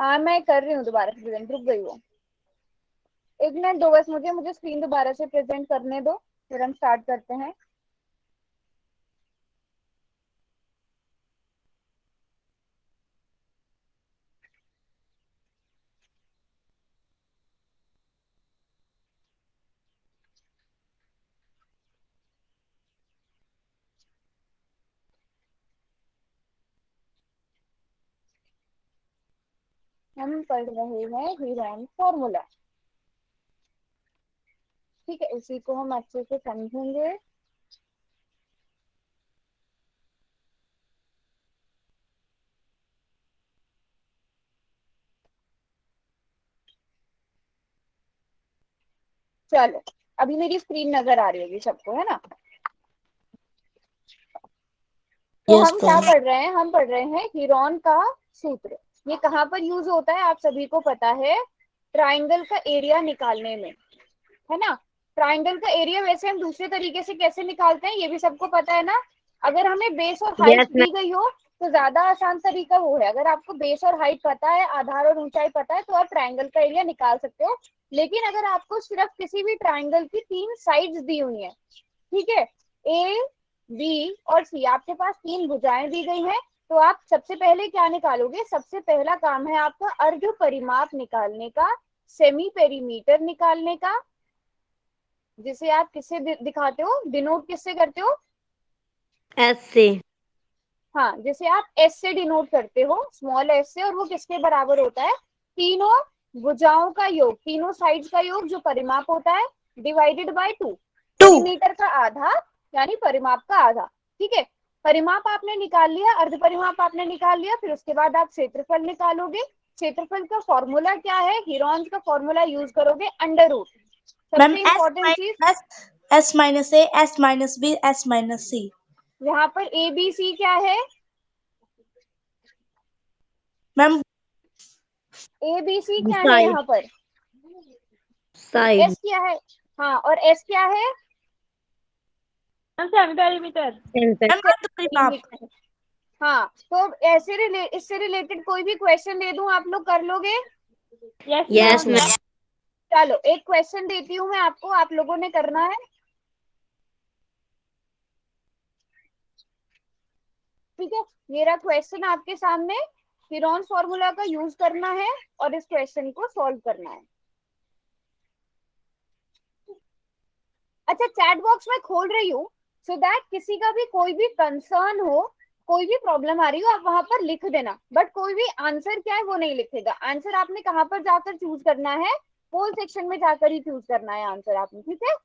हाँ मैं कर रही हूँ दोबारा से प्रेजेंट, रुक गई वो। एक मिनट दो बस, मुझे मुझे स्क्रीन दोबारा से प्रेजेंट करने दो, फिर हम स्टार्ट करते हैं। हम पढ़ रहे हैं हीरोन फॉर्मूला। ठीक है, इसी को हम अच्छे से समझेंगे। चलो, अभी मेरी स्क्रीन नजर आ रही होगी सबको, है ना? तो यस हम क्या मैम। पढ़ रहे हैं? हम पढ़ रहे हैं हीरोन का सूत्र। ये कहाँ पर यूज होता है आप सभी को पता है? ट्राइंगल का एरिया निकालने में, है ना? ट्राइंगल का एरिया वैसे हम दूसरे तरीके से कैसे निकालते हैं ये भी सबको पता है ना? अगर हमें बेस और हाइट यस मैम। दी गई हो तो ज्यादा आसान तरीका वो है, अगर आपको बेस और हाइट पता है, आधार और ऊंचाई पता है, तो आप ट्राइंगल का एरिया निकाल सकते हो। लेकिन अगर आपको सिर्फ किसी भी ट्राइंगल की 3 साइड्स दी हुई है, ठीक है, ए बी और सी, आपके पास 3 भुजाएं दी गई हैं, तो आप सबसे पहले क्या निकालोगे? सबसे पहला काम है आपका अर्ध परिमाप निकालने का, सेमी पेरीमीटर निकालने का, जिसे आप किससे दिखाते हो, डिनोट किससे करते हो? एस से। हाँ, जिसे आप एस से डिनोट करते हो, स्मॉल एस से, और वो किसके बराबर होता है? तीनों भुजाओं का योग, तीनों साइड्स का योग जो परिमाप होता है, डिवाइडेड बाय 2, 2। पेरीमीटर का आधा, यानी परिमाप का आधा। ठीक है, परिमाप आपने निकाल लिया, अर्ध परिमाप आपने निकाल लिया, फिर उसके बाद आप क्षेत्रफल निकालोगे। क्षेत्रफल का फॉर्मूला क्या है? हीरोन्स का फॉर्मूला यूज करोगे, अंडर रूट। मैम सबसे एस इंपॉर्टेंट चीज, minus S minus A, S minus B, S minus C. यहाँ पर ए बी सी क्या है? मैम ए बी सी क्या है साइड। यहाँ पर? साइड। एस क्या है? हाँ, और एस क्या है? Semi perimeter. मैम अर्ध परिमाप। सेंटीमीटर। हाँ, तो इससे रिलेटेड कोई भी क्वेश्चन दे दूं, आप लोग कर लोगे? Yes yes ma'am. मैम। चलो, एक क्वेश्चन देती हूँ मैं आपको, आप लोगों ने करना है। ठीक है, मेरा क्वेश्चन आपके सामने, फिरॉन फॉर्मूला का यूज करना है और इस क्वेश्चन को सॉल्व करना है। अच्छा, चैट बॉक्स में खोल रही हूँ, सो दैट किसी का भी कोई भी कंसर्न हो, कोई भी प्रॉब्लम आ रही हो, आप वहां पर लिख देना, बट कोई भी आंसर क्या है वो नहीं लिखेगा। आंसर आपने कहाँ पर जाकर चूज करना है? पोल सेक्शन में जाकर ही चूज करना है आंसर आपने, ठीक है?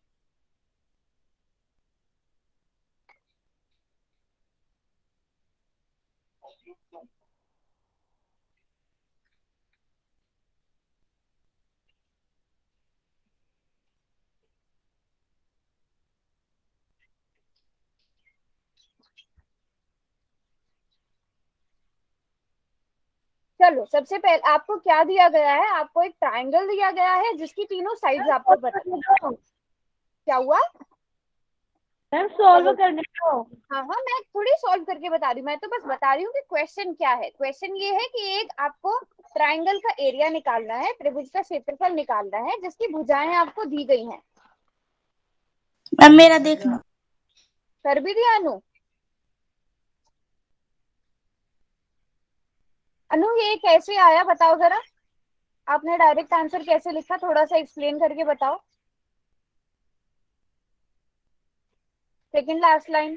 चलो, सबसे पहले आपको क्या दिया गया है? आपको एक ट्राइंगल दिया गया है जिसकी तीनों साइड्स आपको पता है। क्या हुआ? मैम सॉल्व चलो, करने को। हाँ हाँ, मैं थोड़ी सॉल्व करके बता रही हूँ, मैं तो बस बता रही हूँ कि क्वेश्चन क्या है। क्वेश्चन ये है कि एक आपको ट्राइंगल का एरिया निकालना है, त्रिभुज का क्षेत्रफल निकालना है, जिसकी भुजाएं आपको दी गई हैं। मैम मेरा देखना। कर भी दिया अनु? अनु, ये कैसे आया बताओ जरा, आपने डायरेक्ट आंसर कैसे लिखा, थोड़ा सा एक्सप्लेन करके बताओ। Second last line,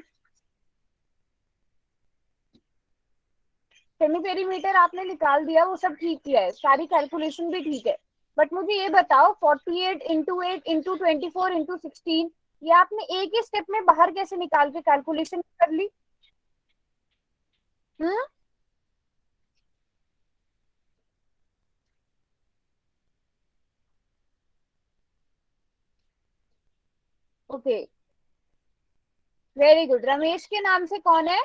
semi perimeter आपने निकाल दिया, वो सब ठीक किया है, सारी कैलकुलेशन भी ठीक है, बट मुझे ये बताओ 48 इंटू 8 इंटू 24 इंटू 16, ये आपने एक ही स्टेप में बाहर कैसे निकाल के कैलकुलेशन कर ली? हम्म, ओके, वेरी गुड। रमेश के नाम से कौन है?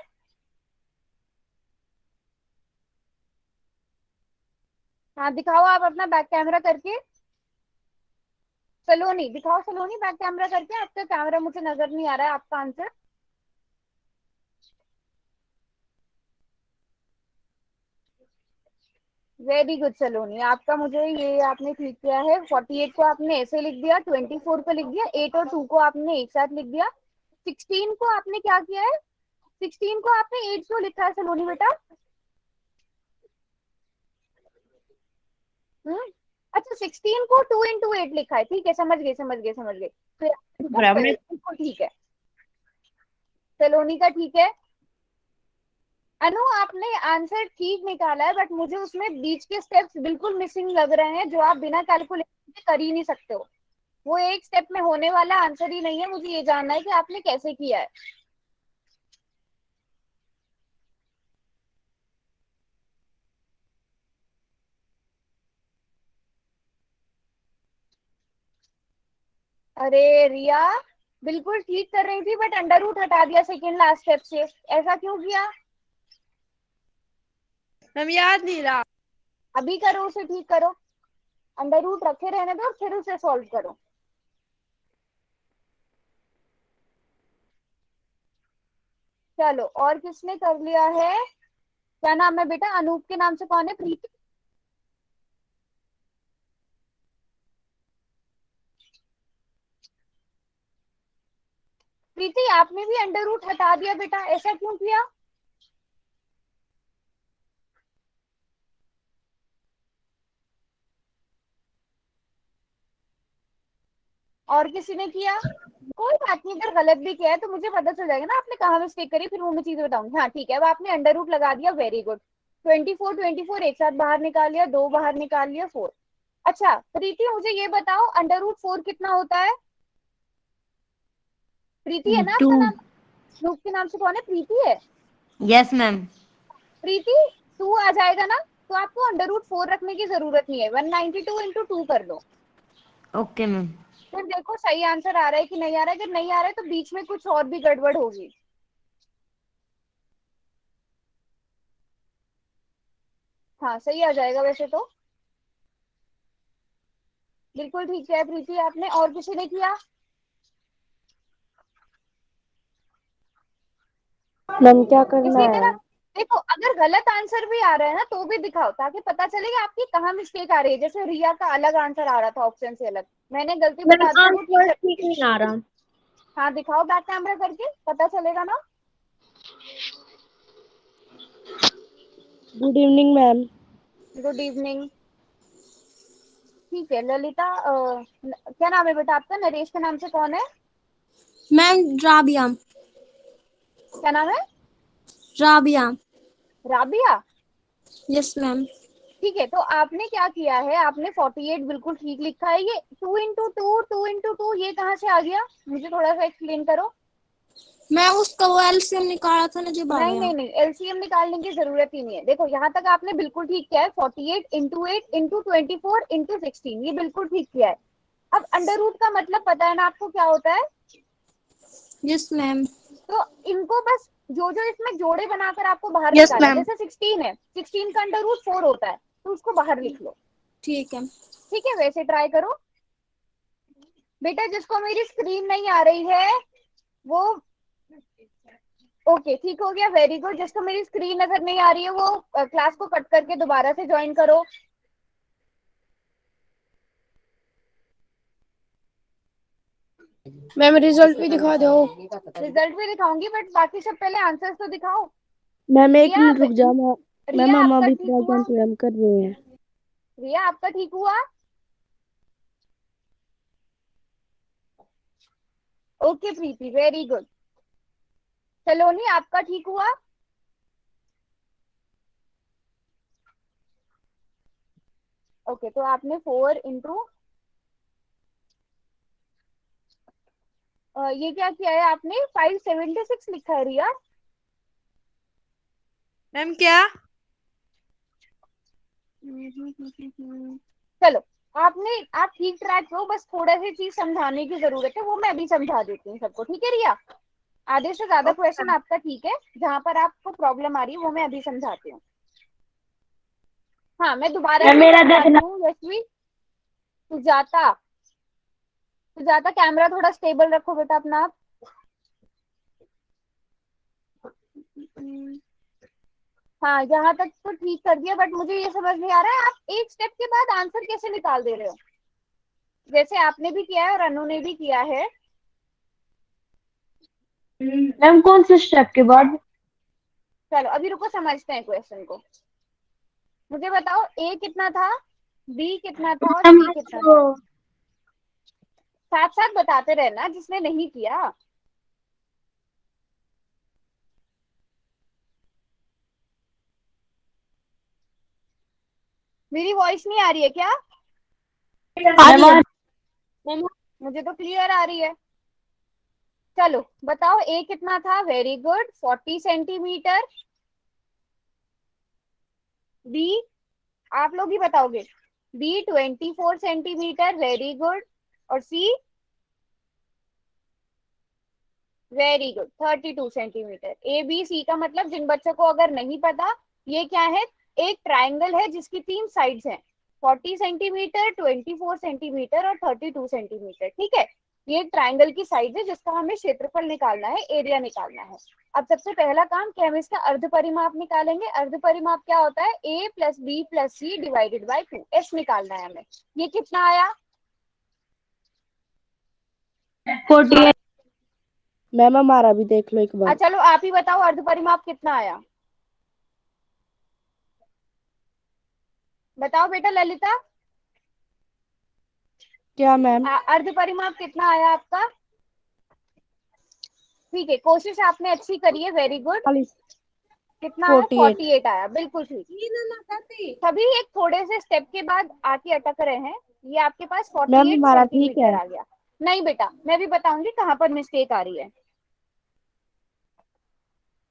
हाँ, दिखाओ आप अपना बैक कैमरा करके। सलोनी दिखाओ, सलोनी बैक कैमरा करके, आपका कैमरा मुझे नजर नहीं आ रहा है आपका आंसर। वेरी गुड सलोनी, आपका मुझे ये आपने ठीक किया है। 48 को आपने ऐसे लिख दिया, 24 को लिख दिया, 8 और 2 को आपने एक साथ लिख दिया। 16 को आपने क्या किया है? 16 को आपने 8 क्यों लिखा है सलोनी बेटा? हम्म, अच्छा 16 को 2 इंटू 8 लिखा है, ठीक है, समझ गए समझ गए समझ गए। फिर बराबर है। बिल्कुल ठीक है, सलोनी का ठीक है। अनु आपने आंसर ठीक निकाला है, बट मुझे उसमें बीच के स्टेप्स बिल्कुल मिसिंग लग रहे हैं, जो आप बिना कैलकुलेशन के कर ही नहीं सकते हो। वो एक स्टेप में होने वाला आंसर ही नहीं है, मुझे ये जानना है कि आपने कैसे किया है। अरे रिया बिल्कुल ठीक कर रही थी, बट अंडर रूट हटा दिया सेकेंड लास्ट स्टेप से, ऐसा क्यों किया? मैम याद नहीं रहा। अभी करो, उसे ठीक करो, अंडर रूट रखे रहने दो और फिर उसे सॉल्व करो। चलो, और किसने कर लिया है? क्या नाम है बेटा? अनूप के नाम से कौन है? प्रीति। प्रीति आपने भी अंडर रूट हटा दिया बेटा, ऐसा क्यों किया? और किसी ने किया? कोई बात नहीं, अगर गलत भी किया है तो मुझे पता चल जाएगा ना आपने कहाँ मिस्टेक करी, फिर वो मैं चीजें बताऊंगी। हाँ ठीक है, अब आपने अंडर रूट लगा दिया, वेरी गुड। 24 एक साथ बाहर निकाल लिया, 2 बाहर निकाल लिया, 4। अच्छा प्रीति मुझे ये बताओ, अंडर रूट 4 कितना होता है? प्रीति है ना टू। आपका नाम? रूप के नाम से कौन है? प्रीति है। Yes ma'am. प्रीति 2 आ जाएगा ना, तो आपको अंडर रूट 4 रखने की जरूरत नहीं है, 192 इंटू 2 कर दो। Okay ma'am. फिर देखो सही आंसर आ रहा है कि नहीं आ रहा है, अगर नहीं आ रहा है तो बीच में कुछ और भी गड़बड़ होगी। हाँ सही आ जाएगा वैसे तो, बिल्कुल ठीक है प्रीति आपने। और किसी ने किया? मैम क्या करना इसी है? तरह देखो, अगर गलत आंसर भी आ रहा है ना तो भी दिखाओ, ताकि पता चलेगा आपकी कहाँ मिस्टेक आ रही है। जैसे रिया का अलग आंसर आ रहा था ऑप्शन से अलग, मैंने गलती मैम बता दी तो वो आंसर टीचर। ठीक नहीं आ रहा। हाँ दिखाओ बैक कैमरा करके, पता चलेगा ना। Good evening ma'am. Good evening. ठीक है ललिता, क्या नाम है बेटा आपका? नरेश के नाम से कौन है? मैम राबिया। क्या नाम है? राबिया। राबिया। Yes ma'am. ठीक है, तो आपने क्या किया है, आपने 48 बिल्कुल ठीक लिखा है। ये 2 इंटू 2 ये कहाँ से आ गया? मुझे थोड़ा सा एक्सप्लेन करो। मैं उसका वो एलसीएम निकाला था ना जब आ नहीं गया। नहीं नहीं, एलसीएम निकालने की जरूरत ही नहीं है। देखो यहाँ तक आपने बिल्कुल ठीक किया है, 48 इंटू 8 इंटू 24 इंटू 16, ये बिल्कुल ठीक किया है। अब अंडर रूट का मतलब पता है ना आपको क्या होता है? Yes ma'am. तो इनको बस जो जो इसमें जोड़े बनाकर आपको बाहर यस निकालना है, मैम। जैसे 16 है, 16 का अंडर रूट 4 होता है, तो उसको बाहर लिख लो। ठीक है। ठीक है, वैसे ट्राई करो बेटा। जिसको मेरी स्क्रीन नहीं आ रही है वो, ओके ठीक हो गया, वेरी गुड। जिसको मेरी स्क्रीन नजर नहीं आ रही है वो क्लास को कट करके दोबारा से ज्वाइन करो। मैम रिजल्ट भी दिखा दो। रिजल्ट भी दिखाऊंगी, बट बाकी सब पहले आंसर्स तो दिखाओ। मैम एक रिया मिनट रुक जाओ मैम। मैम रिया हम आपका अभी ठीक हुआ? प्रेजेंट मैम कर रहे हैं। रिया आपका ठीक हुआ? ओके प्रीति, वेरी गुड। सलोनी आपका ठीक हुआ? ओके, तो आपने 4 इंटू ये क्या किया है आपने? 576 लिखा है रिया। मैम क्या? चलो, आप ठीक ट्रैक हो, बस थोड़ा सी चीज समझाने की जरूरत है, वो मैं अभी समझा देती हूँ सबको, ठीक है रिया? आधे से ज्यादा ओके क्वेश्चन मैम। आपका ठीक है, जहां पर आपको प्रॉब्लम आ रही है वो मैं अभी समझाती हूँ। हाँ मैं दोबारा मैम से मेरा समझाती देखना। हूँ। यशवी, सुजाता, सुजाता कैमरा थोड़ा स्टेबल रखो बेटा अपना आप। हाँ, यहाँ तक तो ठीक कर दिया, बट मुझे ये समझ नहीं आ रहा है आप एक स्टेप के बाद आंसर कैसे निकाल दे रहे हो, जैसे आपने भी किया है और अनु ने भी किया है। मैम कौन से स्टेप के बाद? चलो अभी रुको, समझते हैं क्वेश्चन को। मुझे बताओ ए कितना था, बी कितना था और सी कितना था। साथ साथ बताते रहना जिसने नहीं किया। मेरी वॉइस नहीं आ रही है क्या? मुझे तो क्लियर आ रही है। चलो बताओ ए कितना था। Very good, 40 centimetre. बी, आप लोग ही बताओगे। B 24 centimetre. Very good. और C, very good, 32 centimetre. A B C का मतलब, जिन बच्चों को अगर नहीं पता, ये क्या है, एक ट्राइंगल है जिसकी 3 साइड्स हैं, 40 सेंटीमीटर, 24 सेंटीमीटर और 32 सेंटीमीटर। ठीक है, ये ट्राइंगल की साइड है जिसका हमें क्षेत्रफल निकालना है, एरिया निकालना है। अब सबसे पहला काम कि हम इसका अर्ध परिमाप निकालेंगे। अर्ध परिमाप क्या होता है, a plus B plus C divided by 2, S निकालना है हमें। ये कितना आया? 48। मैम हमारा भी देख लो एक बार। चलो आप ही बताओ अर्ध परिमाप कितना आया। बताओ बेटा ललिता। क्या मैम? अर्ध परिमाप कितना आया आपका? ठीक है, कोशिश आपने अच्छी करी है, वेरी गुड। 40। कितना आया? 48। 48 आया, बिल्कुल ठीक। सभी एक थोड़े से स्टेप के बाद आके अटक रहे हैं। ये आपके पास मैम 48 हमारा ठीक सेंटीमीटर है। आ गया। नहीं बेटा, मैं भी बताऊंगी कहाँ पर मिस्टेक आ रही है।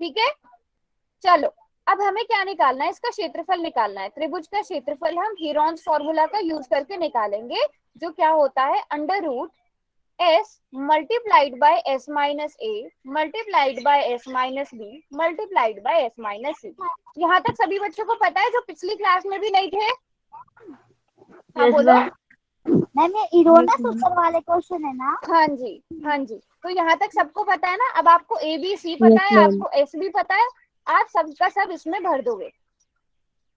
ठीक है, चलो अब हमें क्या निकालना है, इसका क्षेत्रफल निकालना है। त्रिभुज का क्षेत्रफल हम हीरोन्स फॉर्मूला का यूज करके निकालेंगे, जो क्या होता है, under root S multiplied by S minus A multiplied by S minus B multiplied by S minus C. यहाँ तक सभी बच्चों को पता है जो पिछली क्लास में भी नहीं थे? हाँ बोलो। मैम ये इरोनस उत्तर वाले क्वेश्चन है ना? हाँ जी, हाँ जी, तो यहाँ तक सबको पता है ना। अब आपको ए बी सी पता यस है, मैम। आपको एस भी पता है, आप सबका सब इसमें भर दोगे।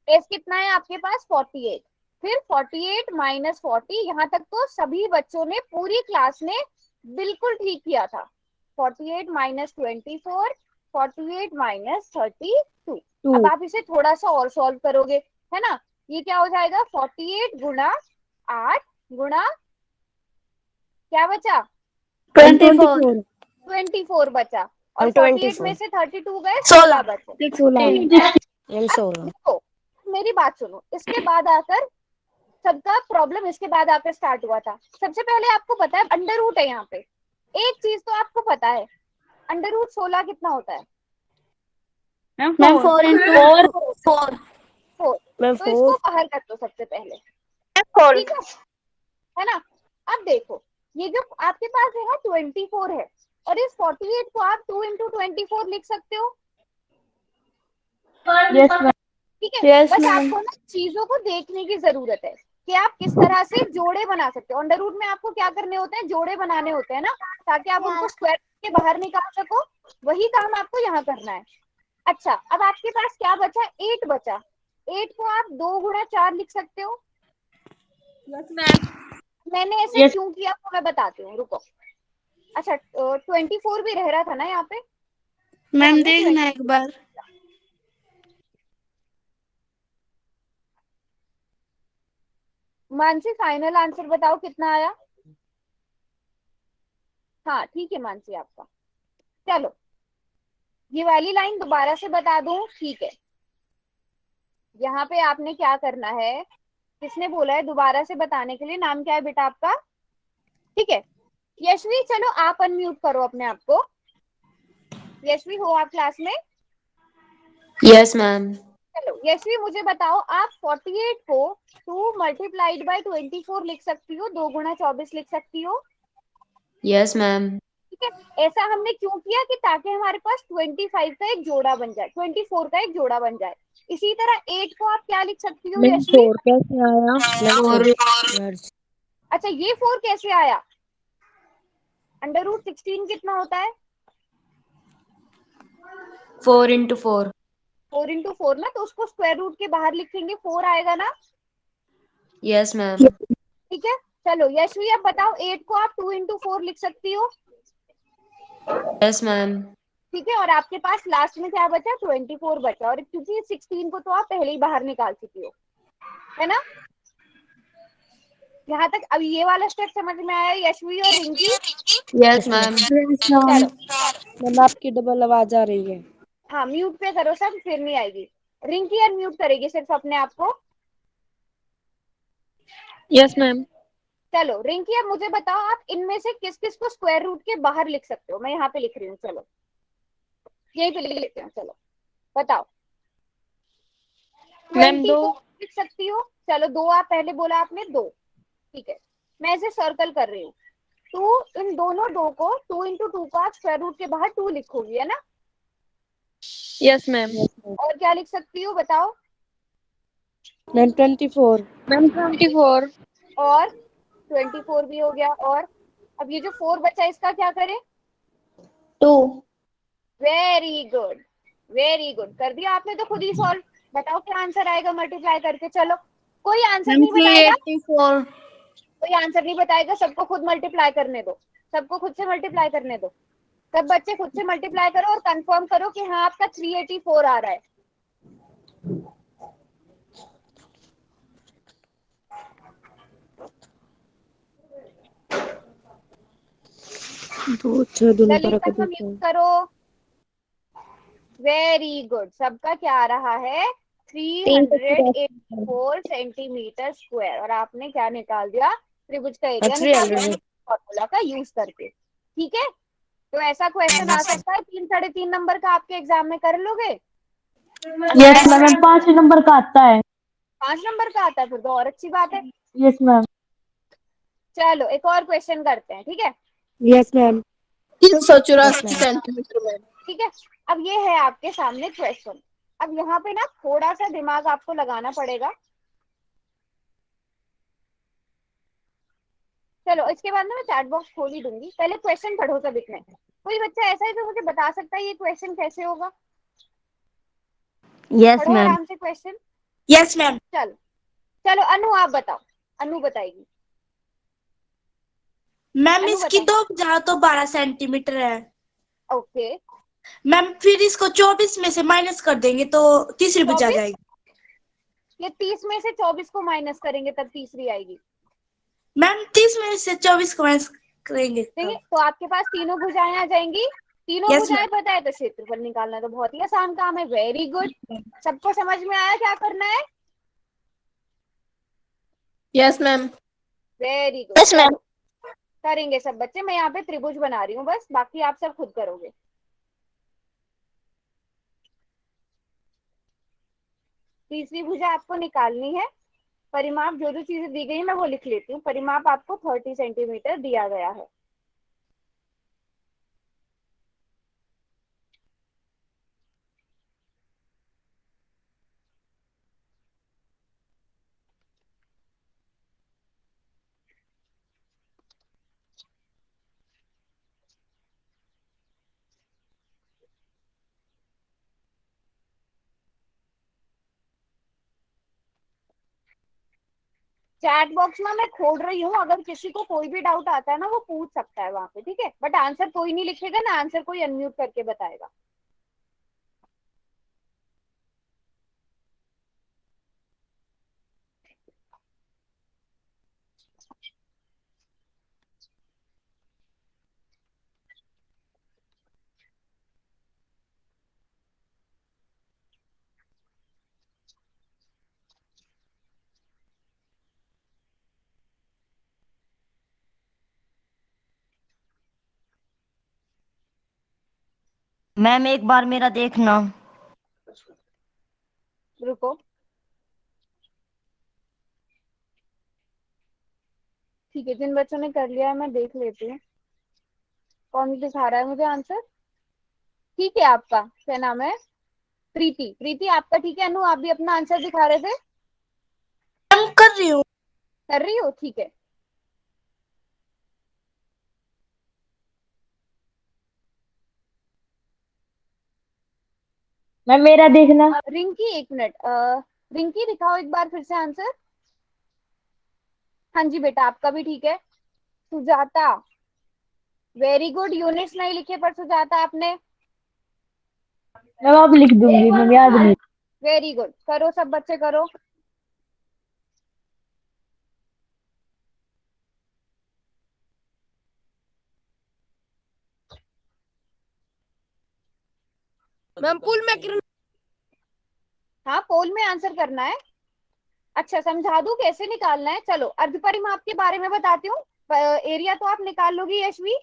एस कितना है आपके पास? 48। फिर 48 माइनस 40, यहाँ तक तो सभी बच्चों ने, पूरी क्लास ने बिल्कुल ठीक किया था। 48 माइनस 24, 48 माइनस 32। अब आप इसे थोड़ा सा और सॉल्व करोगे, है ना। ये क्या हो जाएगा, 48 गुणा 8 गुणा क्या बचा, 24। 24 बचा। और 48 में से 32 गए, 16 बचे। 16। देखो, मेरी बात सुनो, इसके बाद आकर सबका प्रॉब्लम इसके बाद आकर स्टार्ट हुआ था। सबसे पहले आपको पता है अंडर रूट है यहाँ पे। एक चीज तो आपको पता है, अंडर रूट 16 कितना होता है? Ma'am 4 into 4 4। तो इसको बाहर कर दो सबसे पहले, ठीक है ना। अब देखो, ये जो आपके पास है ना 24 है, और इस 48 को आप 2 into 24 लिख सकते हो। Yes ma'am. ठीक है, बस आपको ना चीजों को देखने की जरूरत है कि आप किस तरह से जोड़े बना सकते हो। अंडर रूट में आपको क्या करने होते हैं, जोड़े बनाने होते हैं ना, ताकि आप उनको स्क्वायर के बाहर निकाल सको। वही काम आपको यहाँ करना है। अच्छा, अब आपके पास क्या बचा, 8 बचा। 8 को आप 2 गुणा 4 लिख सकते हो। मैंने ऐसे क्यों किया तो मैं बताती हूँ, रुको। अच्छा, 24 भी रह रहा था ना यहाँ पे, मैम देखना एक बार। मानसी फाइनल आंसर बताओ कितना आया। हाँ ठीक है मानसी आपका। चलो ये वाली लाइन दोबारा से बता दूं, ठीक है। यहाँ पे आपने क्या करना है, किसने बोला है दोबारा से बताने के लिए, नाम क्या है बेटा आपका? ठीक है, यशवी, चलो आप अनम्यूट करो अपने आप को। यशवी हो आप क्लास में? Yes ma'am. चलो यशवी मुझे बताओ, आप 48 को 2 मल्टीप्लाइड बाई 24 लिख सकती हो, 2 गुणा 24 लिख सकती हो? Yes ma'am. ठीक है, ऐसा हमने क्यों किया कि ताकि हमारे पास 25 का एक जोड़ा बन जाए, 24 का एक जोड़ा बन जाए। इसी तरह 8 को आप क्या लिख सकती हो यशवी? 4 कैसे आया? अच्छा, ये 4 कैसे आया? अंडर रूट 16 कितना होता है? 4 into 4। 4 into 4 ना, तो उसको स्क्वायर रूट के बाहर लिखेंगे, 4 आएगा ना। Yes, ma'am. ठीक है, चलो यशवी अब बताओ, 8 को आप 2 into 4 लिख सकती हो। Yes, ma'am. ठीक है, और आपके पास लास्ट में क्या बचा, 24 बचा, और क्योंकि 16 को तो आप पहले ही बाहर निकाल चुकी हो, है ना। यहाँ तक अब ये वाला स्टेप समझ में आया यशवी और रिंकी। Yes, ma'am. चलो, मैम आपकी डबल आवाज आ रही है। हाँ म्यूट पे करो सब, फिर नहीं आएगी। रिंकी अनम्यूट करेगी सिर्फ अपने आप को। Yes ma'am. चलो रिंकी, अब मुझे बताओ, आप इनमें से किस किस को स्क्वायर रूट के बाहर लिख सकते हो। मैं यहाँ पे लिख रही हूँ, चलो यही पे लिख लेते हैं। चलो बताओ। मैम 20 दो। को लिख सकती हो। चलो 2, आप पहले बोला आपने 2। ठीक है, मैं इसे सर्कल कर रही हूँ। 2, इन दोनों 2 को 2 into 2 को आप स्क्वायर रूट के बाहर 2 लिखोगी, है ना। Yes ma'am. और क्या लिख सकती हो बताओ। मैम 24। मैम 24। और 24 भी हो गया। और अब ये जो 4 बचा, इसका क्या करें। 2 वेरी गुड, वेरी गुड, कर दिया आपने तो खुद ही सॉल्व। बताओ क्या आंसर आएगा मल्टीप्लाई करके। चलो कोई आंसर मैम नहीं बताएगा, 384 कोई आंसर नहीं बताएगा, सबको खुद मल्टीप्लाई करने दो, सबको खुद से मल्टीप्लाई करने दो। सब बच्चे खुद से मल्टीप्लाई करो और कंफर्म करो कि हाँ आपका 384 आ रहा है। दो अच्छा दोनों तरह ललिता का का देखो। म्यूट करो। वेरी गुड, सबका क्या आ रहा है, 384 सेंटीमीटर स्क्वायर। और आपने क्या निकाल दिया, त्रिभुज का एरिया निकाल दिया फॉर्मूला का यूज करके। ठीक है, तो ऐसा क्वेश्चन आ सकता है 3 साढ़े 3 नंबर का, आपके एग्जाम में कर लोगे। यस मैम 5 नंबर का आता है 5 नंबर का आता है, फिर तो और अच्छी बात है। यस मैम चलो एक और क्वेश्चन करते हैं, ठीक है। Yes ma'am. 384 centimetre ma'am. ठीक है, अब ये है आपके सामने क्वेश्चन। अब यहाँ पे ना थोड़ा सा दिमाग आपको लगाना पड़ेगा। चलो इसके बाद ना मैं चैट बॉक्स खोल ही दूंगी, पहले क्वेश्चन पढ़ो सब इतने। कोई बच्चा ऐसा है जो मुझे बता सकता है ये क्वेश्चन कैसे होगा। यस पढ़ो मैम आराम से क्वेश्चन। यस मैम चलो, चलो अनु आप बताओ, अनु बताएगी। मैम अनु इसकी बताओ। तो जहाँ तो 12 सेंटीमीटर है ओके, मैम, फिर इसको 24 में से माइनस कर देंगे तो तीसरी बचा 24, जाएगी। ये 30 में से 24 को माइनस करेंगे तब तीसरी आएगी। मैम 30 में से 24 को माइनस करेंगे ठीक है, तब। तो आपके पास तीनों भुजाएं आ जाएंगी। तीनों यस भुजाएं मैम पता है तो क्षेत्रफल निकालना तो बहुत ही आसान काम है। वेरी गुड, सबको समझ में आया क्या करना है। Yes ma'am. वेरी गुड, चलो करेंगे सब बच्चे। मैं यहाँ पे त्रिभुज बना रही हूँ बस, बाकी आप सब खुद करोगे। तीसरी भुजा आपको निकालनी है। परिमाप जो जो चीजें दी गई मैं वो लिख लेती हूँ। परिमाप आपको 30 सेंटीमीटर दिया गया है। चैट बॉक्स में मैं खोल रही हूँ, अगर किसी को कोई भी डाउट आता है ना वो पूछ सकता है वहां पे, ठीक है। बट आंसर कोई नहीं लिखेगा ना, आंसर कोई अनम्यूट करके बताएगा। मैम एक बार मेरा देखना। रुको, ठीक है, जिन बच्चों ने कर लिया है मैं देख लेती हूँ कौन दिखा रहा है मुझे आंसर। ठीक है, आपका क्या नाम है, प्रीति। प्रीति आपका ठीक है। अनु आप भी अपना आंसर दिखा रहे थे, मैम कर रही हूँ। कर रही हो, ठीक है। मैम मेरा देखना। रिंकी एक मिनट, रिंकी दिखाओ एक बार फिर से आंसर। हाँ जी बेटा, आपका भी ठीक है। Sujata, very good. यूनिट्स नहीं लिखे पर सुजाता आपने। मैम अब लिख दूंगी, मैम याद नहीं। वेरी गुड, करो सब बच्चे करो। मैम पुल में हाँ, पोल में आंसर करना है। अच्छा, समझा दूं कैसे निकालना है? चलो, अर्ध परिमाप के बारे में बताती हूँ। एरिया तो आप निकाल लोगी यशवी।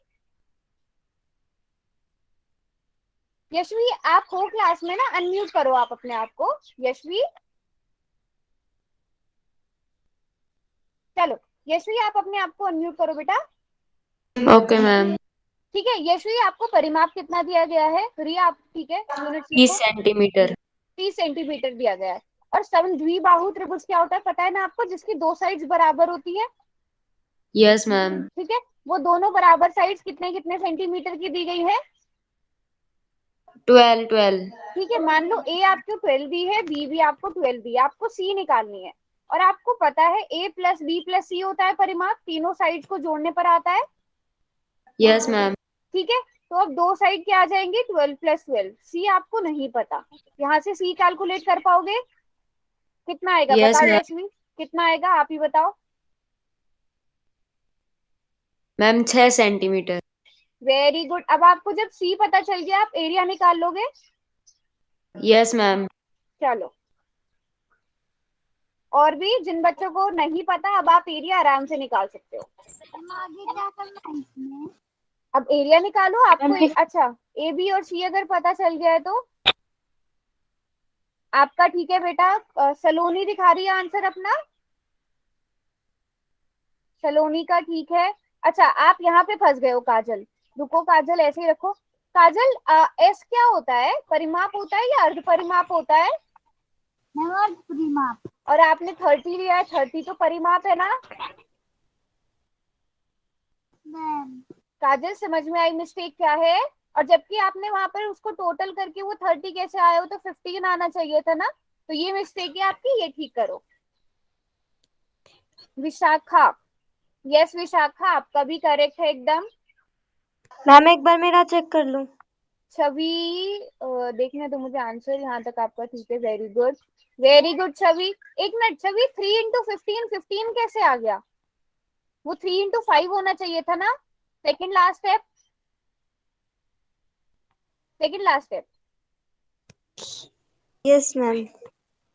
यशवी आप हो क्लास में ना, अनम्यूट करो आप अपने आप को। यशवी, चलो यशवी आप अपने आप को अनम्यूट करो बेटा। Okay ma'am. ठीक है यशवी, आपको परिमाप कितना दिया गया है? रिया आप ठीक है, यूनिट 30 सेंटीमीटर। 30 सेंटीमीटर दिया गया है। और समद्विबाहु त्रिभुज क्या होता है पता है ना आपको? जिसकी दो साइड्स बराबर होती है। Yes ma'am. ठीक है, वो दोनों बराबर साइड्स कितने कितने सेंटीमीटर की दी गई है? 12 12। ठीक है, मान लो ए आपको 12 दी है, बी भी आपको 12 दी है, आपको सी निकालनी है। और आपको पता है ए प्लस बी प्लस सी होता है परिमाप, तीनों साइड्स को जोड़ने पर आता है। Yes ma'am. ठीक है, तो अब दो साइड क्या आ जाएंगे? 12 प्लस 12। सी आपको नहीं पता, यहाँ से सी कैलकुलेट कर पाओगे? कितना आएगा यस बताओ मैम। यशवी, कितना आएगा आप ही बताओ। Ma'am 6 centimetre. Very good. अब आपको जब सी पता चल गया, आप एरिया निकाल लोगे? Yes ma'am. चलो, और भी जिन बच्चों को नहीं पता, अब आप एरिया आराम से निकाल सकते हो। अब एरिया निकालो आपको। अच्छा, ए बी और सी अगर पता चल गया है तो आपका ठीक है बेटा। सलोनी दिखा रही है आंसर अपना। सलोनी का ठीक है। अच्छा, आप यहाँ पे फंस गए हो काजल। रुको काजल, ऐसे ही रखो। काजल, एस क्या होता है? परिमाप होता है या अर्ध परिमाप होता है? अर्ध परिमाप। और आपने 30 लिया है, 30 तो परिमाप है ना? मैम काजल समझ में आई मिस्टेक क्या है? और जबकि आपने वहां पर उसको टोटल करके वो 30 कैसे आया हो? तो 15 आना चाहिए था ना। तो ये मिस्टेक है आपकी, ये ठीक करो। विशाखा, यस विशाखा आपका भी करेक्ट है एकदम। मैम एक बार मेरा चेक कर लूं। छवि, देखने दो मुझे आंसर, यहाँ तक आपका ठीक है। वेरी गुड, वेरी गुड छवि। एक मिनट छवि, 3 इंटू 15, 15 कैसे आ गया? वो 3 इंटू 5 होना चाहिए था ना। Second last step, second last step. Yes ma'am.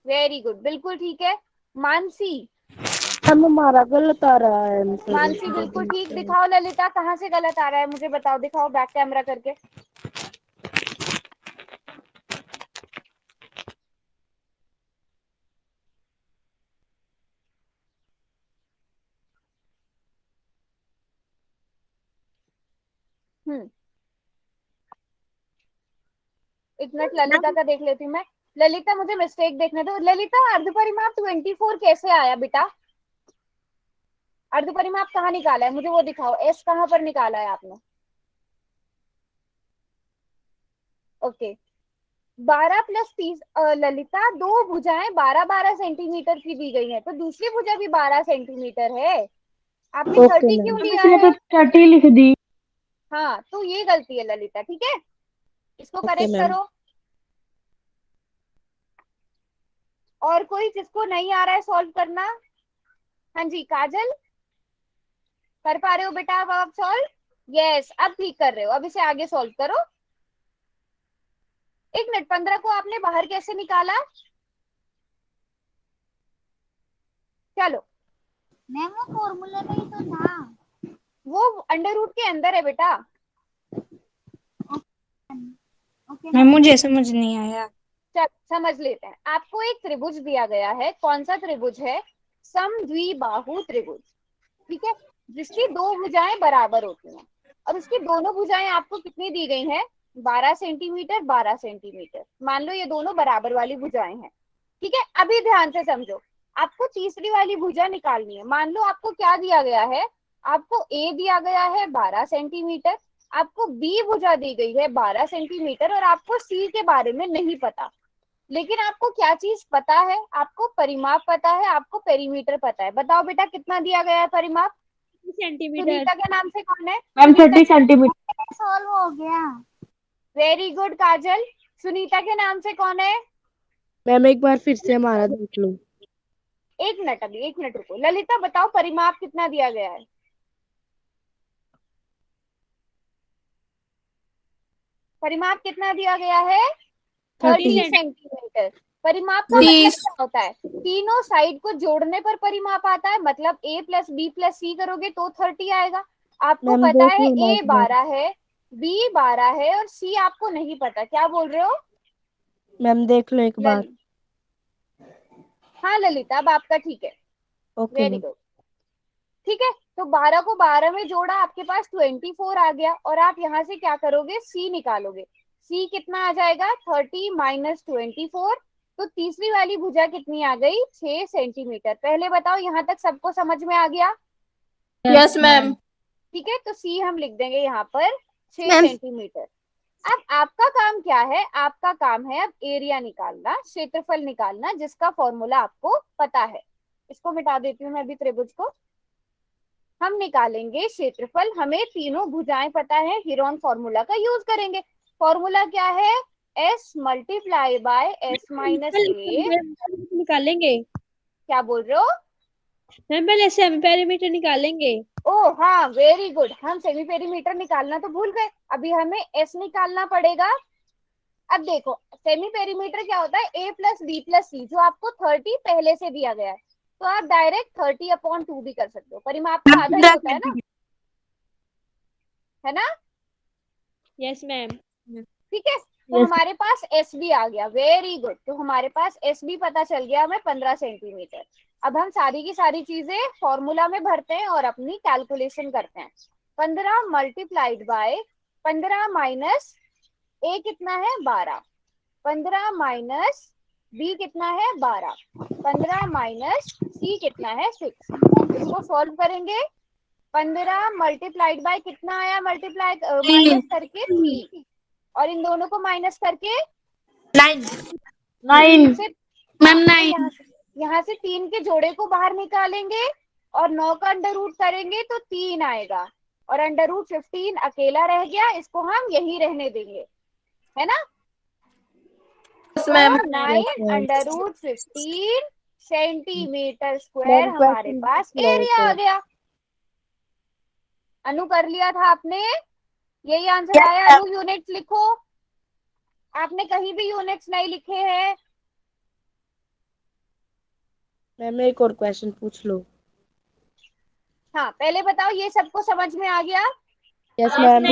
Very good, बिल्कुल ठीक है। मानसी, मैम हमारा गलत आ रहा है आंसर। मानसी बिल्कुल ठीक। दिखाओ ललिता, कहाँ से गलत आ रहा है मुझे बताओ, दिखाओ बैक कैमरा करके। हम्म, एक मिनट ललिता का देख लेती हूँ मैं। ललिता मुझे मिस्टेक देखने दो। ललिता, अर्ध परिमाप 24 कैसे आया बेटा? अर्ध परिमाप कहाँ निकाला है मुझे वो दिखाओ। एस कहाँ पर निकाला है आपने? Okay, 12 plus 30। ललिता, दो भुजाएं 12-12 सेंटीमीटर की दी गई है, तो दूसरी भुजा भी 12 सेंटीमीटर है। आपने 30 क्यों लिया है? 30 लिख दी। हाँ, तो ये गलती है ललिता, ठीक है, इसको करेक्ट मैम। करो। और कोई जिसको नहीं आ रहा है सॉल्व करना? हाँ जी काजल, कर पा रहे हो बेटा अब आप सॉल्व? यस, अब ठीक कर रहे हो। अब इसे आगे सॉल्व करो। एक मिनट, 15 को आपने बाहर कैसे निकाला? चलो, मैम वो फॉर्मूले में ही तो था। वो अंडर रूट के अंदर है बेटा। ओके मैम मुझे समझ नहीं आया। चल समझ लेते हैं। आपको एक त्रिभुज दिया गया है, कौन सा त्रिभुज है? समद्विबाहु त्रिभुज, ठीक है, जिसकी दो भुजाएं बराबर होती हैं। और उसकी दोनों भुजाएं आपको कितनी दी गई हैं? 12 सेंटीमीटर 12 सेंटीमीटर। मान लो ये दोनों बराबर वाली भुजाएं हैं, ठीक है। अभी ध्यान से समझो, आपको तीसरी वाली भुजा निकालनी है। मान लो आपको क्या दिया गया है? आपको ए दिया गया है 12 सेंटीमीटर, आपको बी भुजा दी गई है 12 सेंटीमीटर और आपको सी के बारे में नहीं पता, लेकिन आपको क्या चीज पता है? आपको परिमाप पता है, आपको पेरीमीटर पता है। बताओ बेटा कितना दिया गया है परिमाप? सेंटीमीटर। सुनीता के नाम से कौन है? Ma'am 30 centimetre. सॉल्व हो गया। वेरी गुड काजल। सुनीता के नाम से कौन है? मैम एक बार फिर से हमारा देख लो। एक मिनट, अभी 1 मिनट रुको। ललिता बताओ परिमाप कितना दिया गया है? परिमाप कितना दिया गया है? 30 सेंटीमीटर। परिमाप का मतलब क्या होता है? तीनों साइड को जोड़ने पर परिमाप आता है, मतलब a प्लस बी प्लस सी करोगे तो 30 आएगा। आपको मैम पता देख है लो a 12 है, b 12 है और c आपको नहीं पता। क्या बोल रहे हो? मैम देख लो एक बार। हाँ ललिता, अब आपका ठीक है। Okay very good. ठीक है, तो 12 को 12 में जोड़ा, आपके पास 24 आ गया और आप यहाँ से क्या करोगे? c निकालोगे। c कितना आ जाएगा? 30 माइनस 24। तो तीसरी वाली भुजा कितनी आ गई? 6 सेंटीमीटर। पहले बताओ यहाँ तक सबको समझ में आ गया? Yes ma'am. ठीक है, तो c हम लिख देंगे यहाँ पर 6 मैम। सेंटीमीटर। अब आपका काम क्या है? आपका काम है अब एरिया निकालना, क्षेत्रफल निकालना, जिसका फॉर्मूला आपको पता है। इसको मिटा देती हूँ मैं अभी त्रिभुज को। हम निकालेंगे क्षेत्रफल, हमें तीनों भुजाएं पता है, हीरोन फॉर्मूला का यूज करेंगे। फॉर्मूला क्या है? s multiply by s minus A. निकालेंगे क्या बोल रहे हो? मैम, पहले सेमी पेरीमीटर निकालेंगे। ओ हाँ, वेरी गुड। हम सेमी पेरीमीटर निकालना तो भूल गए, अभी हमें s निकालना पड़ेगा। अब देखो सेमी पेरीमीटर क्या होता है? a प्लस बी प्लस सी, जो आपको 30 पहले से दिया गया है, तो आप डायरेक्ट 30/2 भी कर सकते हो। परिमाप का आधा ही होता है ना? Yes ma'am. ठीक है, तो हमारे पास एस बी आ गया। Very good. तो हमारे पास एस बी पता चल गया हमें 15 सेंटीमीटर। अब हम सारी की सारी चीजें फॉर्मूला में भरते हैं और अपनी कैलकुलेशन करते हैं। 15 मल्टीप्लाइड बाय 15 माइनस ए कितना है? 12। 15 माइनस बी कितना है? 12। 15 माइनस सी कितना है? 6। इसको सॉल्व करेंगे। 15 मल्टीप्लाइड बाय कितना आया? मल्टीप्लाई माइनस करके 3, और इन दोनों को माइनस करके 9 मैम 9। यहाँ से 3 के जोड़े को बाहर निकालेंगे और 9 का अंडर रूट करेंगे तो 3 आएगा, और अंडर रूट 15 अकेला रह गया, इसको हम यही रहने देंगे, है ना? 9 अंडर रूट 15 सेंटीमीटर स्क्वायर हमारे पास एरिया आ गया। अनु कर लिया था आपने? यही आंसर आया। अनु यूनिट्स लिखो। आपने कहीं भी यूनिट्स नहीं लिखे हैं। मैम एक और क्वेश्चन पूछ लो। हाँ पहले बताओ, ये सबको समझ में आ गया? Yes ma'am.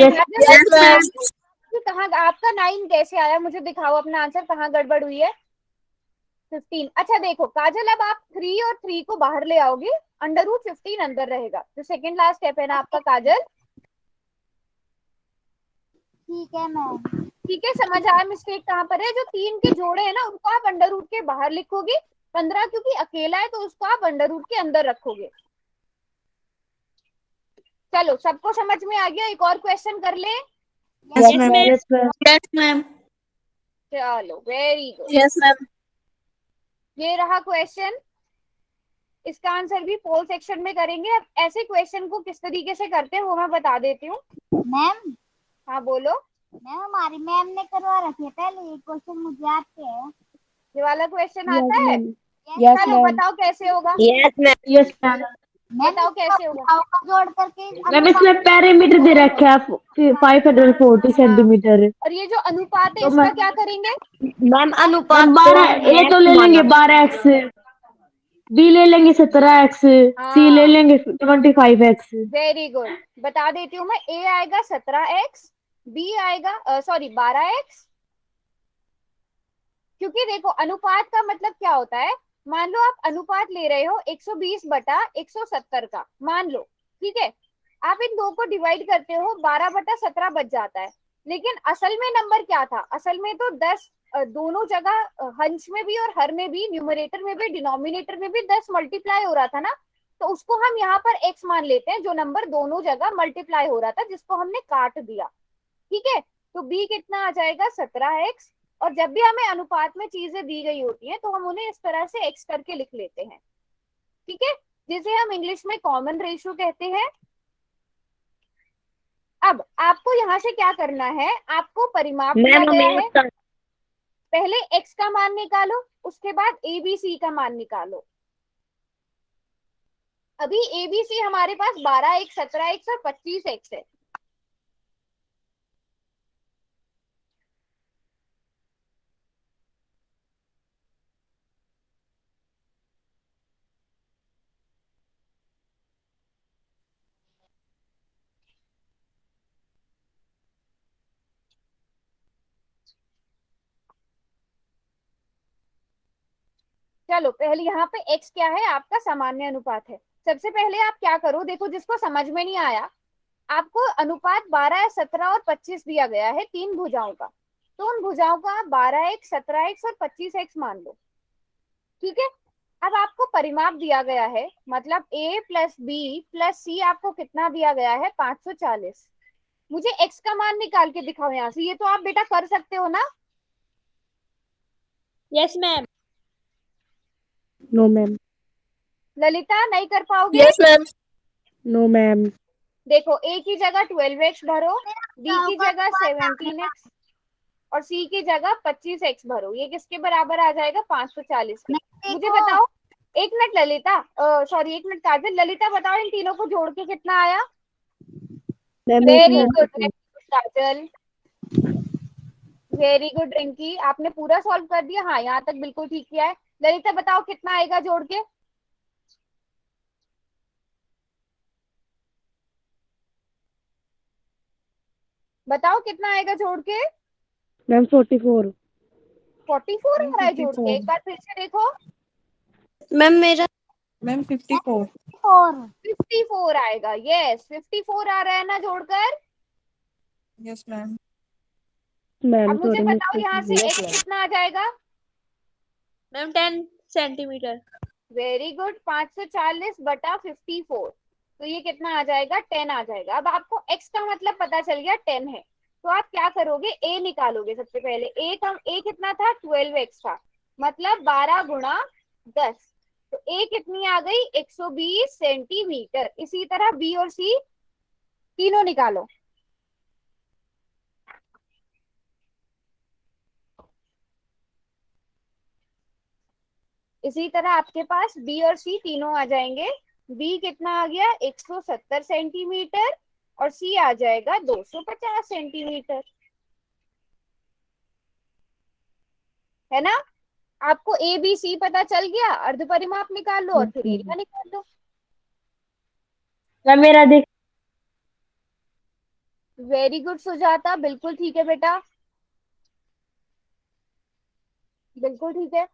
कहाँ आपका 9 कैसे आया? मुझे दिखाओ अपना आंसर, कहाँ गड़बड़ हुई है? 15। अच्छा देखो काजल, अब आप 3 और 3 को बाहर ले आओगे, अंडर रूट 15 अंदर रहेगा। तो सेकंड लास्ट स्टेप है ना आपका काजल? ठीक है मैम। ठीक है, समझ आया मिस्टेक कहाँ पर है? जो 3 के जोड़े हैं ना, उनको आप अंडर रूट के बाहर लिखोगे। 15 क्योंकि अकेला है तो उसको आप अंडर रूट के अंदर रखोगे। चलो सबको समझ में आ गया? एक और क्वेश्चन कर ले। Yes ma'am. चलो वेरी गुड। Yes ma'am. ये रहा क्वेश्चन। इसका आंसर भी पोल सेक्शन में करेंगे। अब ऐसे क्वेश्चन को किस तरीके से करते हैं वो मैं बता देती हूँ। मैम हाँ बोलो। मैम हमारी मैम ने करवा रखे हैं, पहले ये क्वेश्चन मुझे आते हैं। ये वाला क्वेश्चन आता है? यस चलो मैम। बताओ कैसे होगा? Yes ma'am. बताओ कैसे होगा? का जोड़ करके मैम इसमें पेरीमीटर दे रखा है 540 सेंटीमीटर। और ये जो अनुपात है तो इसका क्या करेंगे? मैम अनुपात 12 ए तो ले लेंगे 12x, बी ले लेंगे 17x, सी ले लेंगे 25x। Very good. बता देती हूँ मैं। ए आएगा 17x, बी आएगा सॉरी 12x। क्योंकि देखो अनुपात का मतलब क्या होता है? मान लो आप अनुपात ले रहे हो 120/170 का, मान लो, ठीक है। आप इन दो को डिवाइड करते हो, 12/17 बच जाता है। लेकिन असल में नंबर क्या था? असल में तो 10 दोनों जगह, हंस में भी और हर में भी, न्यूमरेटर में भी डिनोमिनेटर में भी 10 मल्टीप्लाई हो रहा था ना। तो उसको हम यहाँ पर x मान लेते हैं, जो नंबर दोनों जगह मल्टीप्लाई हो रहा था जिसको हमने काट दिया। ठीक है, तो b कितना आ जाएगा 17x। और जब भी हमें अनुपात में चीजें दी गई होती हैं तो हम उन्हें इस तरह से x करके लिख लेते हैं। ठीक है, जिसे हम इंग्लिश में कॉमन रेशियो कहते हैं। अब आपको यहाँ से क्या करना है, आपको परिमाप दिया मैम गया हमें है, पहले x का मान निकालो, उसके बाद ABC का मान निकालो। अभी ABC हमारे पास 12x, 17x और 25x है। चलो पहले यहाँ पे x क्या है, आपका सामान्य अनुपात है। सबसे पहले आप क्या करो, देखो जिसको समझ में नहीं आया, आपको अनुपात 12, 17 और 25 दिया गया है तीन भुजाओं का, तो उन भुजाओं का आप 12x, 17x और 25x मान लो। ठीक है, अब आपको परिमाप दिया गया है, मतलब a प्लस बी प्लस सी आपको कितना दिया गया है 540। मुझे x का मान निकाल के दिखाओ यहाँ से, ये तो आप बेटा कर सकते हो ना। Yes ma'am. No ma'am. Lalita नहीं कर पाओगे? Yes ma'am. No ma'am. देखो a की जगह 12x भरो, b की जगह 17x और c की जगह 25x भरो। ये किसके बराबर आ जाएगा 540 के। मुझे बताओ, एक मिनट ललिता, सॉरी एक मिनट काजल, ललिता बताओ इन तीनों को जोड़ के कितना आया। मैम एक वेरी गुड मिनट। काजल, वेरी गुड रिंकी, आपने पूरा सॉल्व कर दिया। हाँ यहाँ तक बिल्कुल ठीक किया है। ललिता बताओ कितना आएगा जोड़ के। बताओ कितना आएगा जोड़ के। मैम 44। 44 आ रहा है जोड़ के, एक बार फिर से देखो। मैम मेरा मैम 54। 54 आएगा, यस 54 आ रहा है ना जोड़कर। Yes ma'am. मैम अब मुझे थोड़ी बताओ यहाँ से मिस्टेक। x कितना आ जाएगा। Ma'am 10 centimetre. वेरी गुड, 540 बटा 54, तो ये कितना आ जाएगा 10 आ जाएगा। अब आपको x का मतलब पता चल गया 10 है, तो आप क्या करोगे, a निकालोगे। सबसे पहले a कितना था 12x था, मतलब 12 गुणा 10, तो a कितनी आ गई 120 सेंटीमीटर। इसी तरह b और c तीनों निकालो। इसी तरह आपके पास बी और सी तीनों आ जाएंगे। बी कितना आ गया 170 सेंटीमीटर और सी आ जाएगा 250 सेंटीमीटर, है ना। आपको ए बी सी पता चल गया, अर्ध परिमाप निकाल लो और फिर एरिया निकाल लो। मैम मेरा देख। वेरी गुड सुजाता, बिल्कुल ठीक है बेटा, बिल्कुल ठीक है।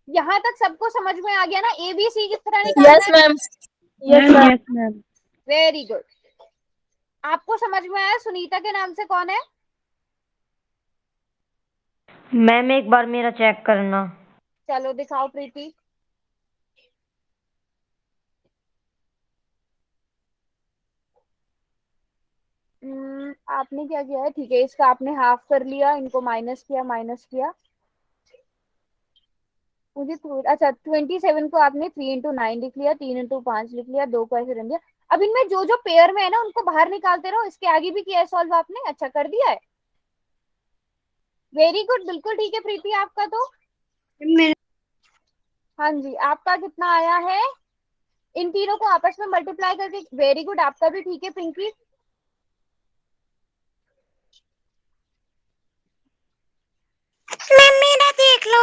यहाँ तक सबको समझ में आ गया ना, ए बी सी किस तरह निकालना यस है। Ma'am. Yes ma'am. Very good, आपको समझ में आया। सुनीता के नाम से कौन है। मैम एक बार मेरा चेक करना। चलो दिखाओ प्रीति। आपने क्या किया है, ठीक है, इसका आपने हाफ कर लिया, इनको माइनस किया, माइनस किया। मुझे अच्छा 27 को आपने 3 × 9 लिख लिया, 3 × 5 लिख लिया, 2 को ऐसे रख दिया। अब इनमें जो जो पेयर में है ना उनको बाहर निकालते रहो। इसके आगे भी किया है सॉल्व आपने, अच्छा कर दिया है, वेरी गुड, बिल्कुल ठीक है प्रीति आपका तो। हाँ जी, आपका कितना आया है, इन तीनों को आपस में मल्टीप्लाई करके। वेरी गुड, आपका भी ठीक है पिंकी। मैम मेरा देख लो।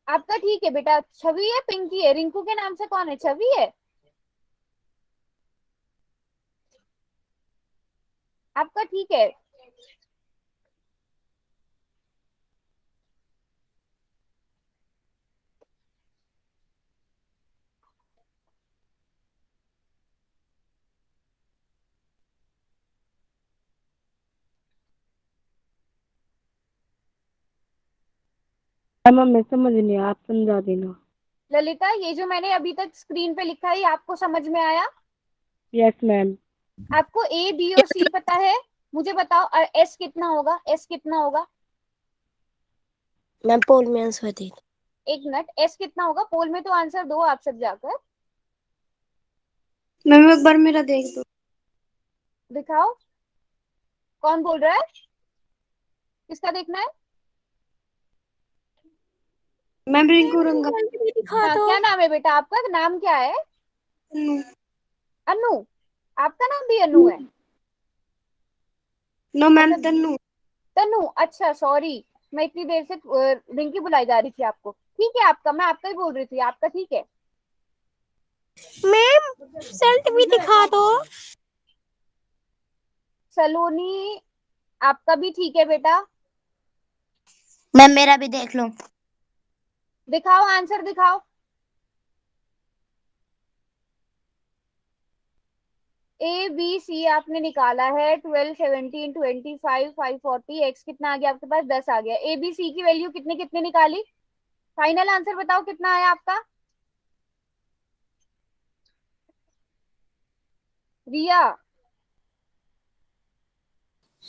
आपका ठीक है बेटा। छवि है, पिंकी है, रिंकू के नाम से कौन है, छवि है। आपका ठीक है। मैम हमें समझ नहीं आया, आप समझा देना। ललिता, ये जो मैंने अभी तक स्क्रीन पे लिखा है ये आपको समझ में आया? Yes ma'am. आपको ए बी और सी पता है? मुझे बताओ एस कितना होगा, एस कितना होगा? मैम पोल में आंसर दे दो। एक मिनट, एस कितना होगा पोल में? तो आंसर दो आप सब जाकर। मैम एक बार मेरा देख दो। दिखाओ कौन बोल रहा है, किसका देखना है? मैम रिंकू रंगा। हाँ, क्या नाम है बेटा आपका? नाम क्या है? अनु। आपका नाम भी अनु है? नो मैम अच्छा, तन्नू। तनु। अच्छा सॉरी, मैं इतनी देर से रिंकी बुलाई जा रही थी आपको। ठीक है आपका, मैं आपका ही बोल रही थी, आपका ठीक है। मैम रिजल्ट भी दिखा दो। सलोनी, आपका भी ठीक है बेटा? मैम मेरा भी देख लो। दिखाओ आंसर दिखाओ। ए बी सी आपने निकाला है 12, 17, 25, 540, एक्स कितना आ गया आपके पास? 10 आ गया। ए बी सी की वैल्यू कितनी कितनी निकाली? फाइनल आंसर बताओ कितना आया आपका? रिया।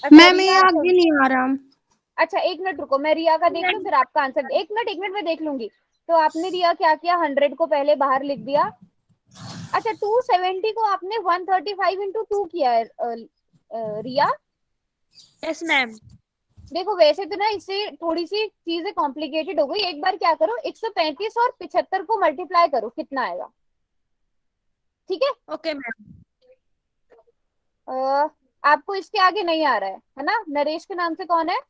अच्छा मैम ये रिया आगे नहीं आ रहा। अच्छा एक मिनट रुको, मैं रिया का देख लूं फिर आपका आंसर। एक मिनट मैं देख लूंगी। तो आपने रिया क्या किया, 100 को पहले बाहर लिख दिया। अच्छा 270 को आपने 135 into 2 किया है रिया। Yes ma'am. देखो वैसे तो ना इससे थोड़ी सी चीजें कॉम्प्लिकेटेड हो गई। एक बार क्या करो, 135 और 75 को मल्टीप्लाई करो, कितना आएगा? ठीक है। Okay ma'am. आपको इसके आगे नहीं आ रहा है ना? नरेश के नाम से कौन है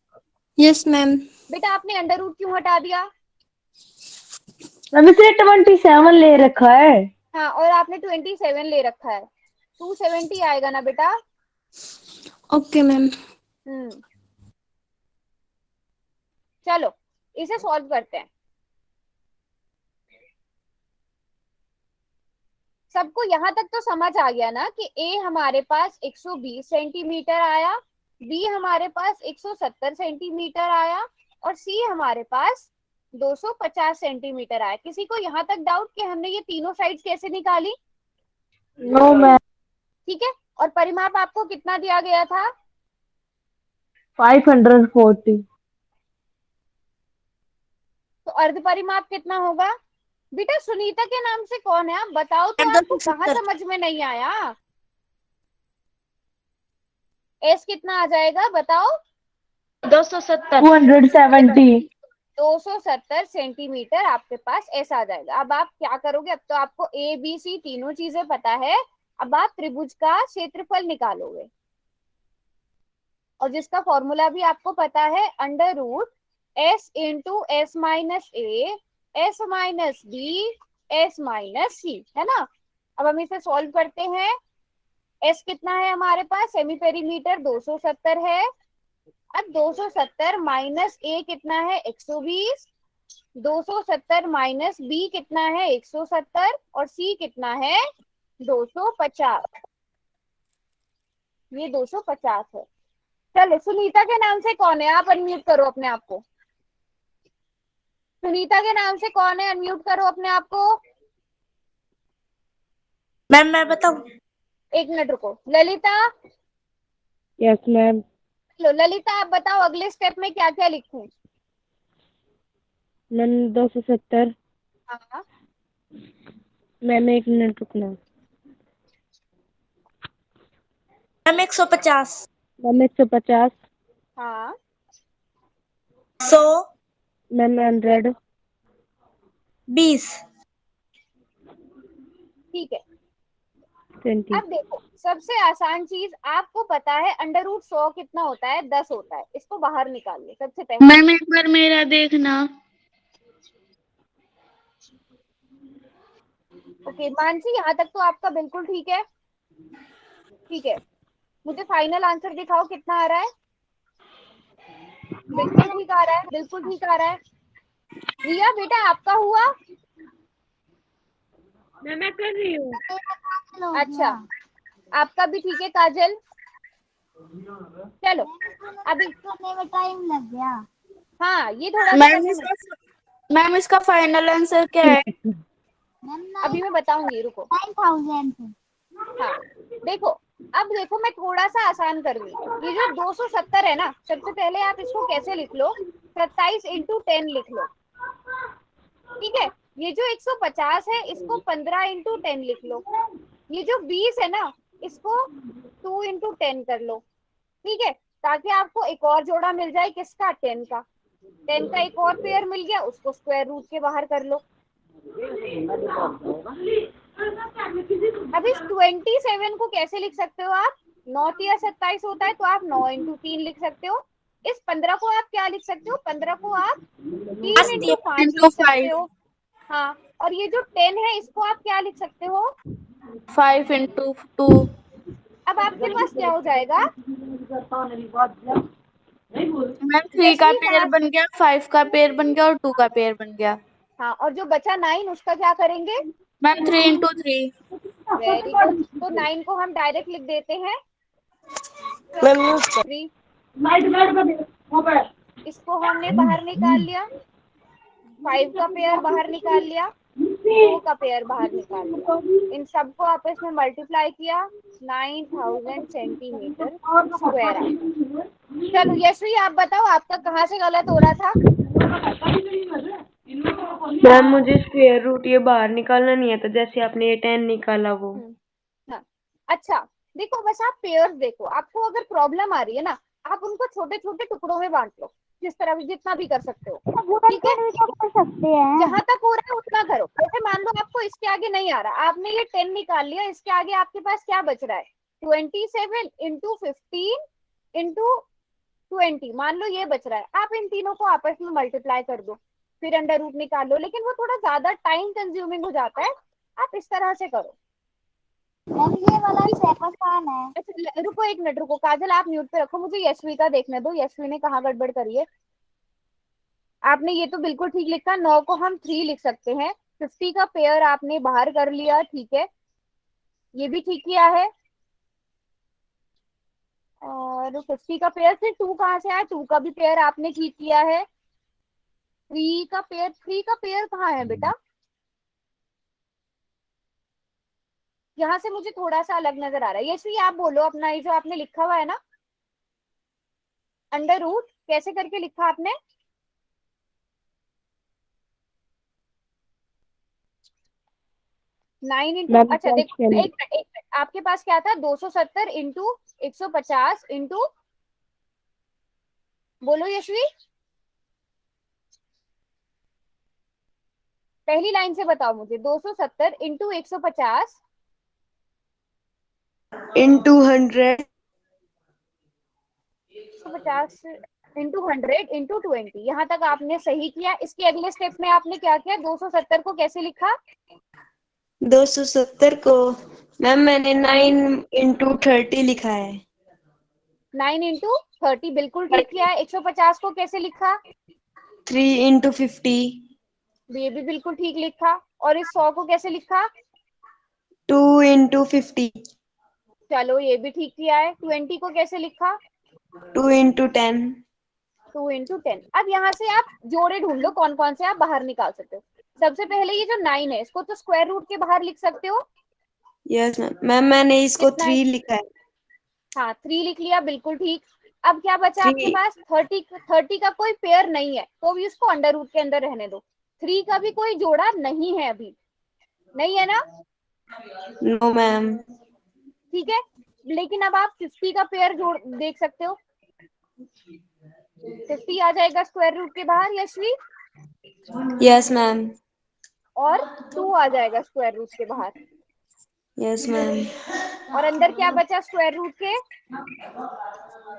यस मैम। बेटा? आपने अंडर रूट क्यों हटा दिया? मैम इसने 27 ले रखा है। हाँ, और आपने 27 ले रखा है। 270 आएगा ना बेटा? Okay ma'am. चलो इसे सॉल्व करते हैं। सबको यहाँ तक तो समझ आ गया ना कि ए हमारे पास 120 सेंटीमीटर आया, बी हमारे पास 170 सेंटीमीटर आया, और सी हमारे पास 250 सेंटीमीटर आया। किसी को यहाँ तक डाउट कि हमने ये तीनों साइड्स कैसे निकाली? No ma'am. ठीक है। और परिमाप आपको कितना दिया गया था? 540। तो अर्ध परिमाप कितना होगा? बेटा सुनीता के नाम से कौन है आप बताओ तो, आपको कहाँ समझ में नहीं आया? एस कितना आ जाएगा बताओ? 270। 270। 270 सेंटीमीटर आपके पास एस आ जाएगा। अब आप क्या करोगे? अब तो आपको ए बी सी तीनों चीजें पता है। अब आप त्रिभुज का क्षेत्रफल निकालोगे, और जिसका फॉर्मूला भी आपको पता है, under root S into S minus A, S minus B, S minus C, है ना? अब हम इसे सॉल्व करते हैं। एस कितना है हमारे पास? सेमी पेरीमीटर 270 है। अब 270 माइनस ए कितना है? 120। 270 माइनस बी कितना है? 170। और सी कितना है? 250। ये 250 है। चलो सुनीता के नाम से कौन है? आप अनम्यूट करो अपने आप को। सुनीता के नाम से कौन है? अनम्यूट करो अपने आप को। मैम मैं बताऊं? एक मिनट रुको। ललिता। Yes ma'am. लो ललिता आप बताओ अगले स्टेप में क्या क्या लिखूं? मैम 270। हाँ मैम 1 मिनट रुकना। मैम 150। मैम 150। हाँ 100। मैम 100। 20। ठीक है। 20। अब देखो सबसे आसान चीज आपको पता है, अंडर रूट 100 कितना होता है? 10 होता है। इसको बाहर निकाल लो सबसे पहले। मैम एक बार मेरा देखना। ओके मानसी, यहाँ तक तो आपका बिल्कुल ठीक है। ठीक है, मुझे फाइनल आंसर दिखाओ कितना आ रहा है? बिल्कुल ठीक आ रहा है, बिल्कुल ठीक आ रहा है। रिया बेटा आपका हुआ? मैं कर रही हूँ। अच्छा आपका भी ठीक है काजल? चलो अभी करने में टाइम लग गया। हाँ ये थोड़ा सा मैम करने में मैम इसका फाइनल आंसर क्या है? मैम अभी मैं बताऊंगी, रुको। 9000 हाँ देखो, अब देखो मैं थोड़ा सा आसान कर रही हूँ। ये जो 270 है ना, सबसे पहले आप इसको कैसे लिख लो, 27 इंटू 10 लिख लो, ठीक है। ये जो 150 है इसको 15 इंटू 10 लिख लो। ये जो 20 है ना, इसको 2 इंटू 10 कर लो, ठीक है, ताकि आपको एक और जोड़ा मिल जाए, किसका, 10 का। 10 का एक और पेयर मिल गया, उसको स्क्वायर रूट के बाहर कर लो। अब इस 27 को कैसे लिख सकते हो आप, 9 या 27 होता है, तो आप 9 इंटू 3 लिख सकते हो। इस 15 को आप क्या लिख सकते हो, 15 को आप 3 इंटू 5 लिख सकते हो। हाँ, और ये जो 10 है इसको आप क्या लिख सकते हो, 5 इंटू 2। अब आपके पास क्या हो जाएगा, मैम 3 का पेयर बन गया, 5 का पेयर बन गया और 2 का पेयर बन गया। हाँ, और जो बचा 9 उसका क्या करेंगे, मैम 3 इंटू 3। Very good. तो 9 को हम डायरेक्ट लिख देते हैं 3। इसको हमने बाहर निकाल लिया, 5 का पेयर बाहर निकाल लिया, 2 का पेयर बाहर निकाल लिया, इन सबको आपस में मल्टीप्लाई किया, 9000 सेंटीमीटर स्क्वायर आया। चलो यशवी आप बताओ, आपका कहाँ से गलत हो रहा था। मैम मुझे स्क्वायर रूट ये बाहर निकालना नहीं आता, जैसे आपने ये 10 निकाला वो। हाँ, अच्छा देखो, बस आप पेयर्स देखो, आपको अगर प्रॉब्लम आ रही है ना, आप उनको छोटे छोटे टुकड़ों में बांट लो, जिस तरह भी जितना भी कर सकते हो, ठीक है। कर सकते हैं। जहां तक हो रहा है उतना करो। जैसे मान लो आपको इसके आगे नहीं आ रहा, आपने ये 10 निकाल लिया, इसके आगे आपके पास क्या बच रहा है, 27 इंटू 15 इंटू 20, मान लो ये बच रहा है। आप इन तीनों को आपस में मल्टीप्लाई कर दो, फिर अंडर रूट निकाल लो, लेकिन वो थोड़ा ज्यादा टाइम कंज्यूमिंग हो जाता है, आप इस तरह से करो। मैम ये वाला चेक आसान है। अच्छा रुको, एक मिनट रुको, काजल आप म्यूट पे रखो, मुझे यशवी का देखने दो, यशवी ने कहाँ गड़बड़ करी है। आपने ये तो बिल्कुल ठीक लिखा, 9 को हम 3 लिख सकते हैं, 50 का पेयर आपने बाहर कर लिया, ठीक है, ये भी ठीक किया है। और 50 का पेयर, फिर 2 कहाँ से आया, 2 का भी पेयर आपने ठीक किया है। 3 का पेयर कहाँ है बेटा, यहाँ से मुझे थोड़ा सा अलग नजर आ रहा है। यशवी आप बोलो अपना, ये जो आपने लिखा हुआ है ना, अंडर रूट कैसे करके लिखा आपने, 9 इंटू, अच्छा देखो एक मिनट, आपके पास क्या था, 270 इंटू 150 इंटू, बोलो यशवी, पहली लाइन से बताओ मुझे, 270 इंटू 150 इंटू 100 150 इंटू 100 इंटू 20, यहाँ तक आपने सही किया। इसके अगले स्टेप में आपने क्या किया, 270 को कैसे लिखा, 270 को मैम मैंने 9 इंटू 30 लिखा है। 9 इंटू 30 बिल्कुल ठीक किया है। 150 को कैसे लिखा, 3 इंटू 50, ये भी बिल्कुल ठीक लिखा। और इस 100 को कैसे लिखा, 2 इंटू 50, चलो ये भी ठीक किया है। 20 को कैसे लिखा, 2 इंटू 10। 2 इंटू 10। अब यहाँ से आप जोड़े ढूंढ लो, कौन कौन से आप बाहर निकाल सकते हो। सबसे पहले ये जो 9 है, इसको तो स्क्वायर रूट के बाहर लिख सकते हो। यस मैम मैंने इसको कितना 3 है? लिखा है। हाँ 3 लिख लिया, बिल्कुल ठीक। अब क्या बचा आपके 3 पास, 30 का कोई पेयर नहीं है, तो भी उसको अंडर रूट के अंदर रहने दो। 3 का भी कोई जोड़ा नहीं है, अभी नहीं है ना, नो मैम। ठीक है। लेकिन अब आप 50 का पेयर जोड़ देख सकते हो, 50 आ जाएगा स्क्वायर रूट के बाहर यशवी, यस मैम। और 2 आ जाएगा स्क्वायर रूट के बाहर, यस मैम। और अंदर क्या बचा स्क्वायर रूट के,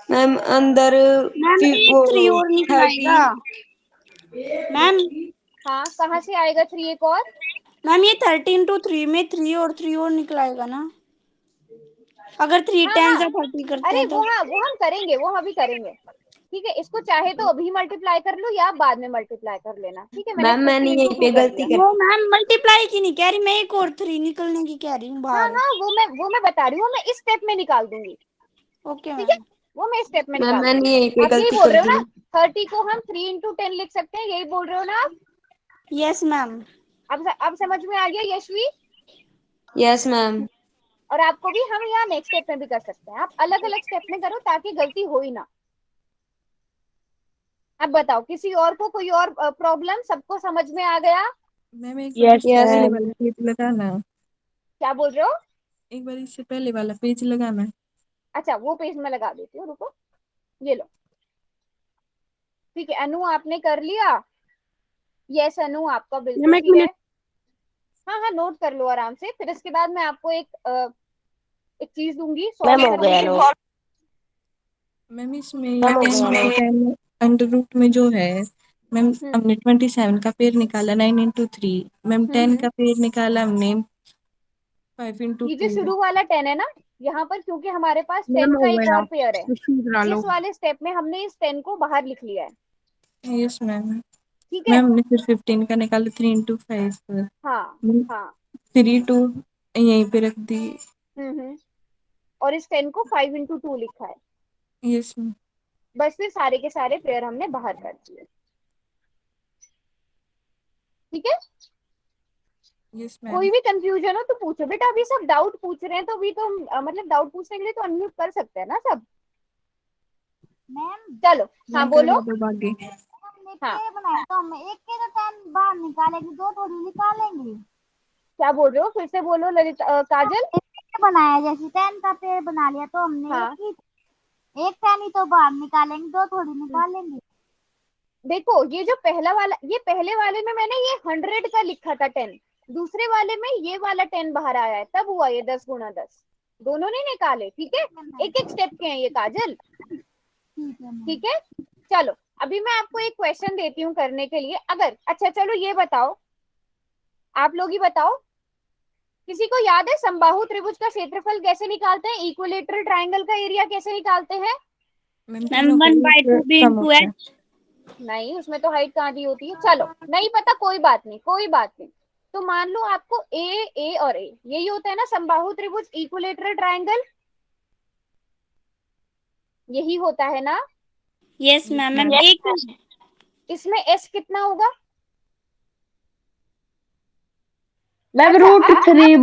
मैम अंदर मैम एक 3 और निकल 30। आएगा। मैम हाँ कहाँ से आएगा 3 एक और, मैम ये 30 इंटू 3 में 3 और निकल आएगा ना, अगर 3 हाँ 10 हाँ, या 30 करते अरे हैं तो। वो हम करेंगे, वो अभी करेंगे, ठीक है। इसको चाहे तो अभी मल्टीप्लाई कर लो या बाद में मल्टीप्लाई कर लेना, ठीक है। मैंने मैम मैंने 50 यहीं into 2 पे कर गलती दिया। कर। वो मैम मल्टीप्लाई की नहीं कह रही मैं, एक और 3 निकलने की कह रही हूँ हाँ बाहर। हाँ, वो मैं बता रही हूँ, मैं इस स्टेप में निकाल दूंगी, ओके ठीक है, मैम। वो मैं इस स्टेप में मैम निकाल मैंने दूंगी। यहीं पे आप यही गलती बोल कर रहे हो दी। ना, 30 को हम 3 into 10 लिख सकते हैं, यही बोल रहे हो ना आप, यस मैम। अब समझ में आ गया यशवी? Yes ma'am. और आपको भी हम यहाँ नेक्स्ट स्टेप में भी कर सकते हैं, आप अलग अलग स्टेप में करो ताकि गलती हो ही ना। अब बताओ किसी और को कोई और प्रॉब्लम? सबको समझ में आ गया? मैम एक Yes, बार इससे पहले ma'am. वाला पेज लगाना। क्या बोल रहे हो? एक बार इससे पहले वाला पेज लगाना। अच्छा वो पेज में लगा देती हूँ, रुको, ये लो। ठीक है अनु, आपने कर लिया? यस अनु, आपका बिल्कुल ठीक है। हाँ हाँ नोट कर लो आराम से, फिर इसके बाद मैं आपको एक चीज दूंगी मैम सॉल्व हो करने गया के लो। लिए। मैम इसमें मैम हो गया लो। 10 अंडर रूट में जो है मैम, हम्म, हमने 27 का पेड़ निकाला 9 into 3। मैम 10 का पेड़ निकाला हमने 5 into ये जो 2। शुरू वाला 10 है ना, यहाँ पर क्योंकि हमारे पास 10 का एक और पेयर है, इस वाले स्टेप में हमने इस 10 को बाहर लिख लिया है। Yes ma'am. ठीक है। मैम हमने फिर 15 का निकाला 3 into 5। हाँ हाँ 3 2 यहीं पे रख दी। और इस 10 को 5 into 2 लिखा है। Yes ma'am. बस फिर सारे के सारे पेयर हमने बाहर कर दिए। ठीक है। Yes ma'am. कोई भी कंफ्यूजन हो तो पूछो बेटा, अभी सब डाउट पूछ रहे हैं तो अभी तो मतलब डाउट पूछने के लिए तो अनम्यूट कर सकते हैं ना सब। मैम चलो हाँ मैम बोलो। करवा दो आगे। हमने हाँ पेड़ बनाया तो हम एक के तो 10 बाहर निकालेंगे, दो थोड़ी निकालेंगे। क्या बोल रहे हो, फिर से बोलो ललित काजल। एक पेड़ बनाया, जैसे 10 का पेड़ बना लिया तो हमने हाँ एक 10 ही तो बाहर निकालेंगे, दो थोड़ी निकालेंगे। देखो ये जो पहला वाला, ये पहले वाले में मैंने ये 100 का लिखा था 10, दूसरे वाले में ये वाला 10 बाहर आया है, तब हुआ ये 10 गुणा 10, दोनों ने निकाले। ठीक है, एक एक स्टेप के हैं ये काजल। ठीक है मैम। ठीक है चलो, अभी मैं आपको एक क्वेश्चन देती हूँ करने के लिए। अगर अच्छा चलो ये बताओ, आप लोग ही बताओ, किसी को याद है समबाहु त्रिभुज का क्षेत्रफल कैसे निकालते हैं, इक्विलेटरल ट्रायंगल का एरिया कैसे निकालते हैं? Ma'am ma'am 1/2 into h। नहीं उसमें तो हाइट कहाँ दी होती है। चलो नहीं पता कोई बात नहीं, कोई बात नहीं। तो मान लो आपको ए और ए यही होता है ना समबाहु त्रिभुज इक्विलेटरल ट्रायंगल, यही होता है ना? Yes ma'am. मैम एक इसमें एस कितना होगा? मैम अच्छा, √3/4 नहीं,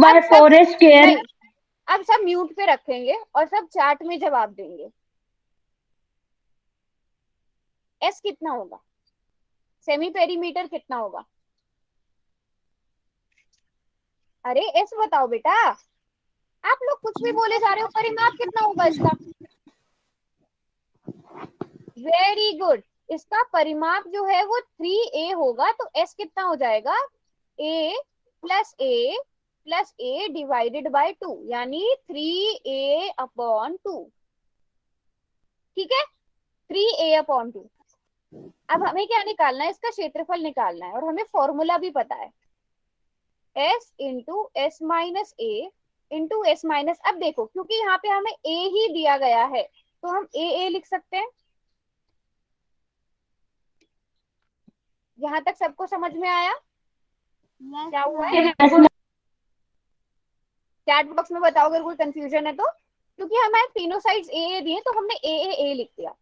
अब सब म्यूट पे रखेंगे और सब चैट में जवाब देंगे। एस कितना होगा? सेमी पेरीमीटर कितना होगा? अरे एस बताओ बेटा, आप लोग कुछ भी बोले जा रहे हो। परिमाप कितना होगा इसका? वेरी गुड, इसका परिमाप जो है वो 3a होगा, तो एस कितना हो जाएगा? a डिवाइडेड बाय 2, यानी 3a/2। ठीक है, 3a/2। अब हमें क्या निकालना है? इसका क्षेत्रफल निकालना है, और हमें फॉर्मूला भी पता है, s इंटू एस माइनस ए इंटू एस माइनस। अब देखो क्योंकि यहाँ पे हमें a ही दिया गया है तो हम a लिख सकते हैं। यहाँ तक सबको समझ में आया क्या हुआ है? चैट बॉक्स में बताओ अगर कोई कंफ्यूजन है तो। क्योंकि हमारे तीनों साइड्स ए दिए तो हमने ए लिख दिया।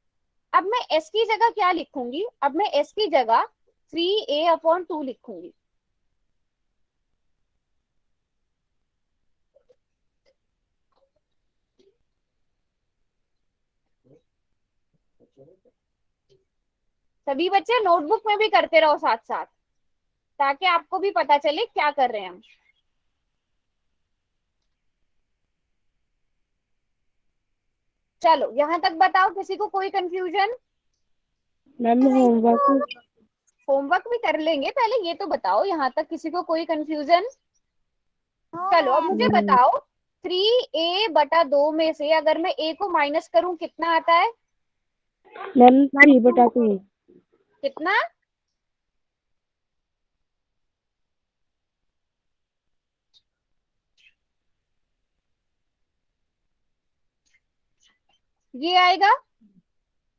अब मैं s की जगह क्या लिखूंगी? अब मैं s की जगह 3a/2 लिखूंगी। सभी बच्चे नोटबुक में भी करते रहो साथ साथ, ताकि आपको भी पता चले क्या कर रहे हैं हम। चलो यहाँ तक बताओ, किसी को कोई कंफ्यूजन? मैम होमवर्क भी कर लेंगे, पहले ये तो बताओ यहाँ तक किसी को कोई कंफ्यूजन? चलो अब मुझे बताओ 3a/2 में से अगर मैं a को माइनस करूं कितना आता है? मैम 3/2। कितना? ये आएगा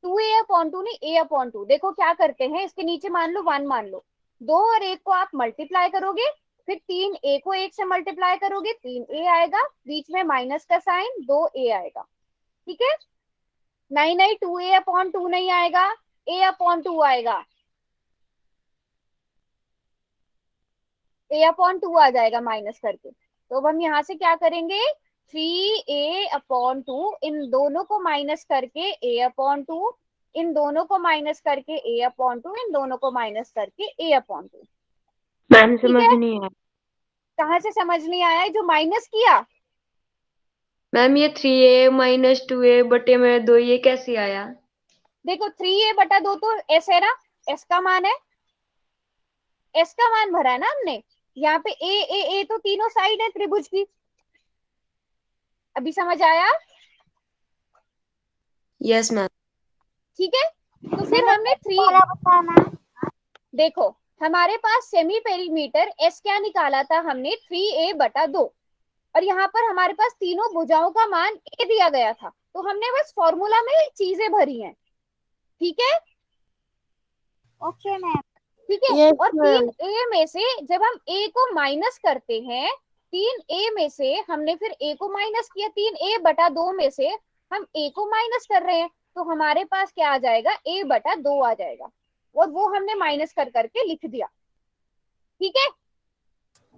2a/2 नहीं a/2। देखो क्या करते हैं, इसके नीचे मान लो 1 मान लो, 2 और 1 को आप मल्टीप्लाई करोगे, फिर 3a को 1 से मल्टीप्लाई करोगे 3a आएगा, बीच में माइनस का साइन 2a आएगा। ठीक है, नहीं नहीं 2a/2 नहीं आएगा, a/2 आएगा। a/2 आ जाएगा माइनस करके। तो अब हम यहाँ से क्या करेंगे, 3a/2, इन दोनों को माइनस करके a/2, इन दोनों को माइनस करके a/2, इन दोनों को माइनस करके a/2। मैम ठीक समझ है, नहीं आया। कहाँ से समझ नहीं आया है? जो माइनस किया, मैम ये 3a माइनस 2a बटे में 2 ये कैसे आया? देखो 3a/2 तो s है ना, s का मान है, s का मान भरा है ना हमने। यहाँ पे a तो तीनों साइड है त्रिभुज की। अभी समझ आया? Yes, ma'am. ठीक है, तो फिर हमने वाला बताना। देखो हमारे पास सेमी पेरीमीटर s क्या निकाला था हमने, 3a/2, और यहाँ पर हमारे पास तीनों भुजाओं का मान a दिया गया था, तो हमने बस फॉर्मूला में चीजें भरी हैं। ठीक है, ओके मैम। ठीक है। Yes, और ma'am. 3a में से जब हम a को माइनस करते हैं, 3a में से हमने फिर a को माइनस किया, 3a/2 में से हम a को माइनस कर रहे हैं, तो हमारे पास क्या आ जाएगा, a/2 आ जाएगा, और वो हमने माइनस कर करके लिख दिया। ठीक है,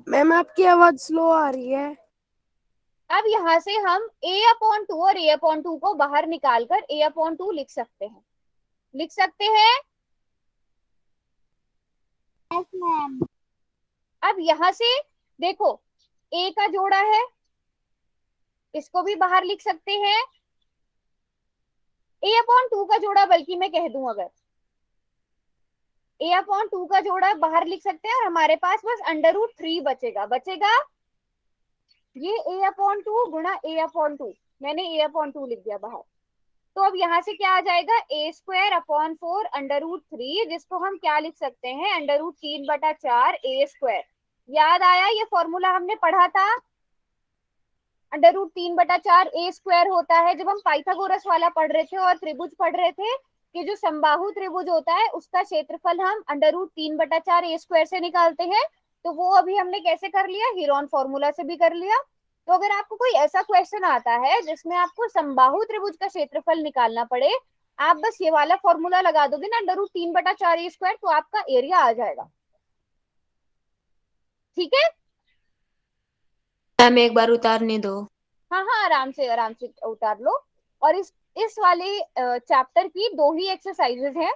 मैम आपकी आवाज स्लो आ रही है। अब यहाँ से हम a/2 और a/2 को बाहर निकालकर a/2 लिख सकते हैं, लिख सकते हैं। Yes ma'am. अब यहाँ से देखो a का जोड़ा है, इसको भी बाहर लिख सकते हैं। a/2 का जोड़ा, बल्कि मैं कह दूं अगर a/2 का जोड़ा बाहर लिख सकते हैं, और हमारे पास बस √3 बचेगा। ये a/2 गुणा a/2, मैंने a/2 लिख दिया बाहर। तो अब यहाँ से क्या आ जाएगा, a²/4 √3, जिसको हम क्या लिख सकते हैं, √3/4 a²। याद आया, ये फॉर्मूला हमने पढ़ा था, √3/4 a² होता है जब हम पाइथागोरस वाला पढ़ रहे थे और त्रिभुज पढ़ रहे थे कि जो समबाहु त्रिभुज होता है उसका क्षेत्रफल हम √3/4 a² से निकालते हैं। तो वो अभी हमने कैसे कर लिया, हीरोन फॉर्मूला से भी कर लिया। तो अगर आपको कोई ऐसा क्वेश्चन आता है जिसमें आपको समबाहु त्रिभुज का क्षेत्रफल निकालना पड़े, आप बस ये वाला फॉर्मूला लगा दोगे ना, √3/4 a², तो आपका एरिया आ जाएगा। ठीक है, मैम एक बार उतारने दो। हाँ हाँ, आराम से उतार लो। और इस वाले चैप्टर की 2 ही एक्सरसाइजेज हैं,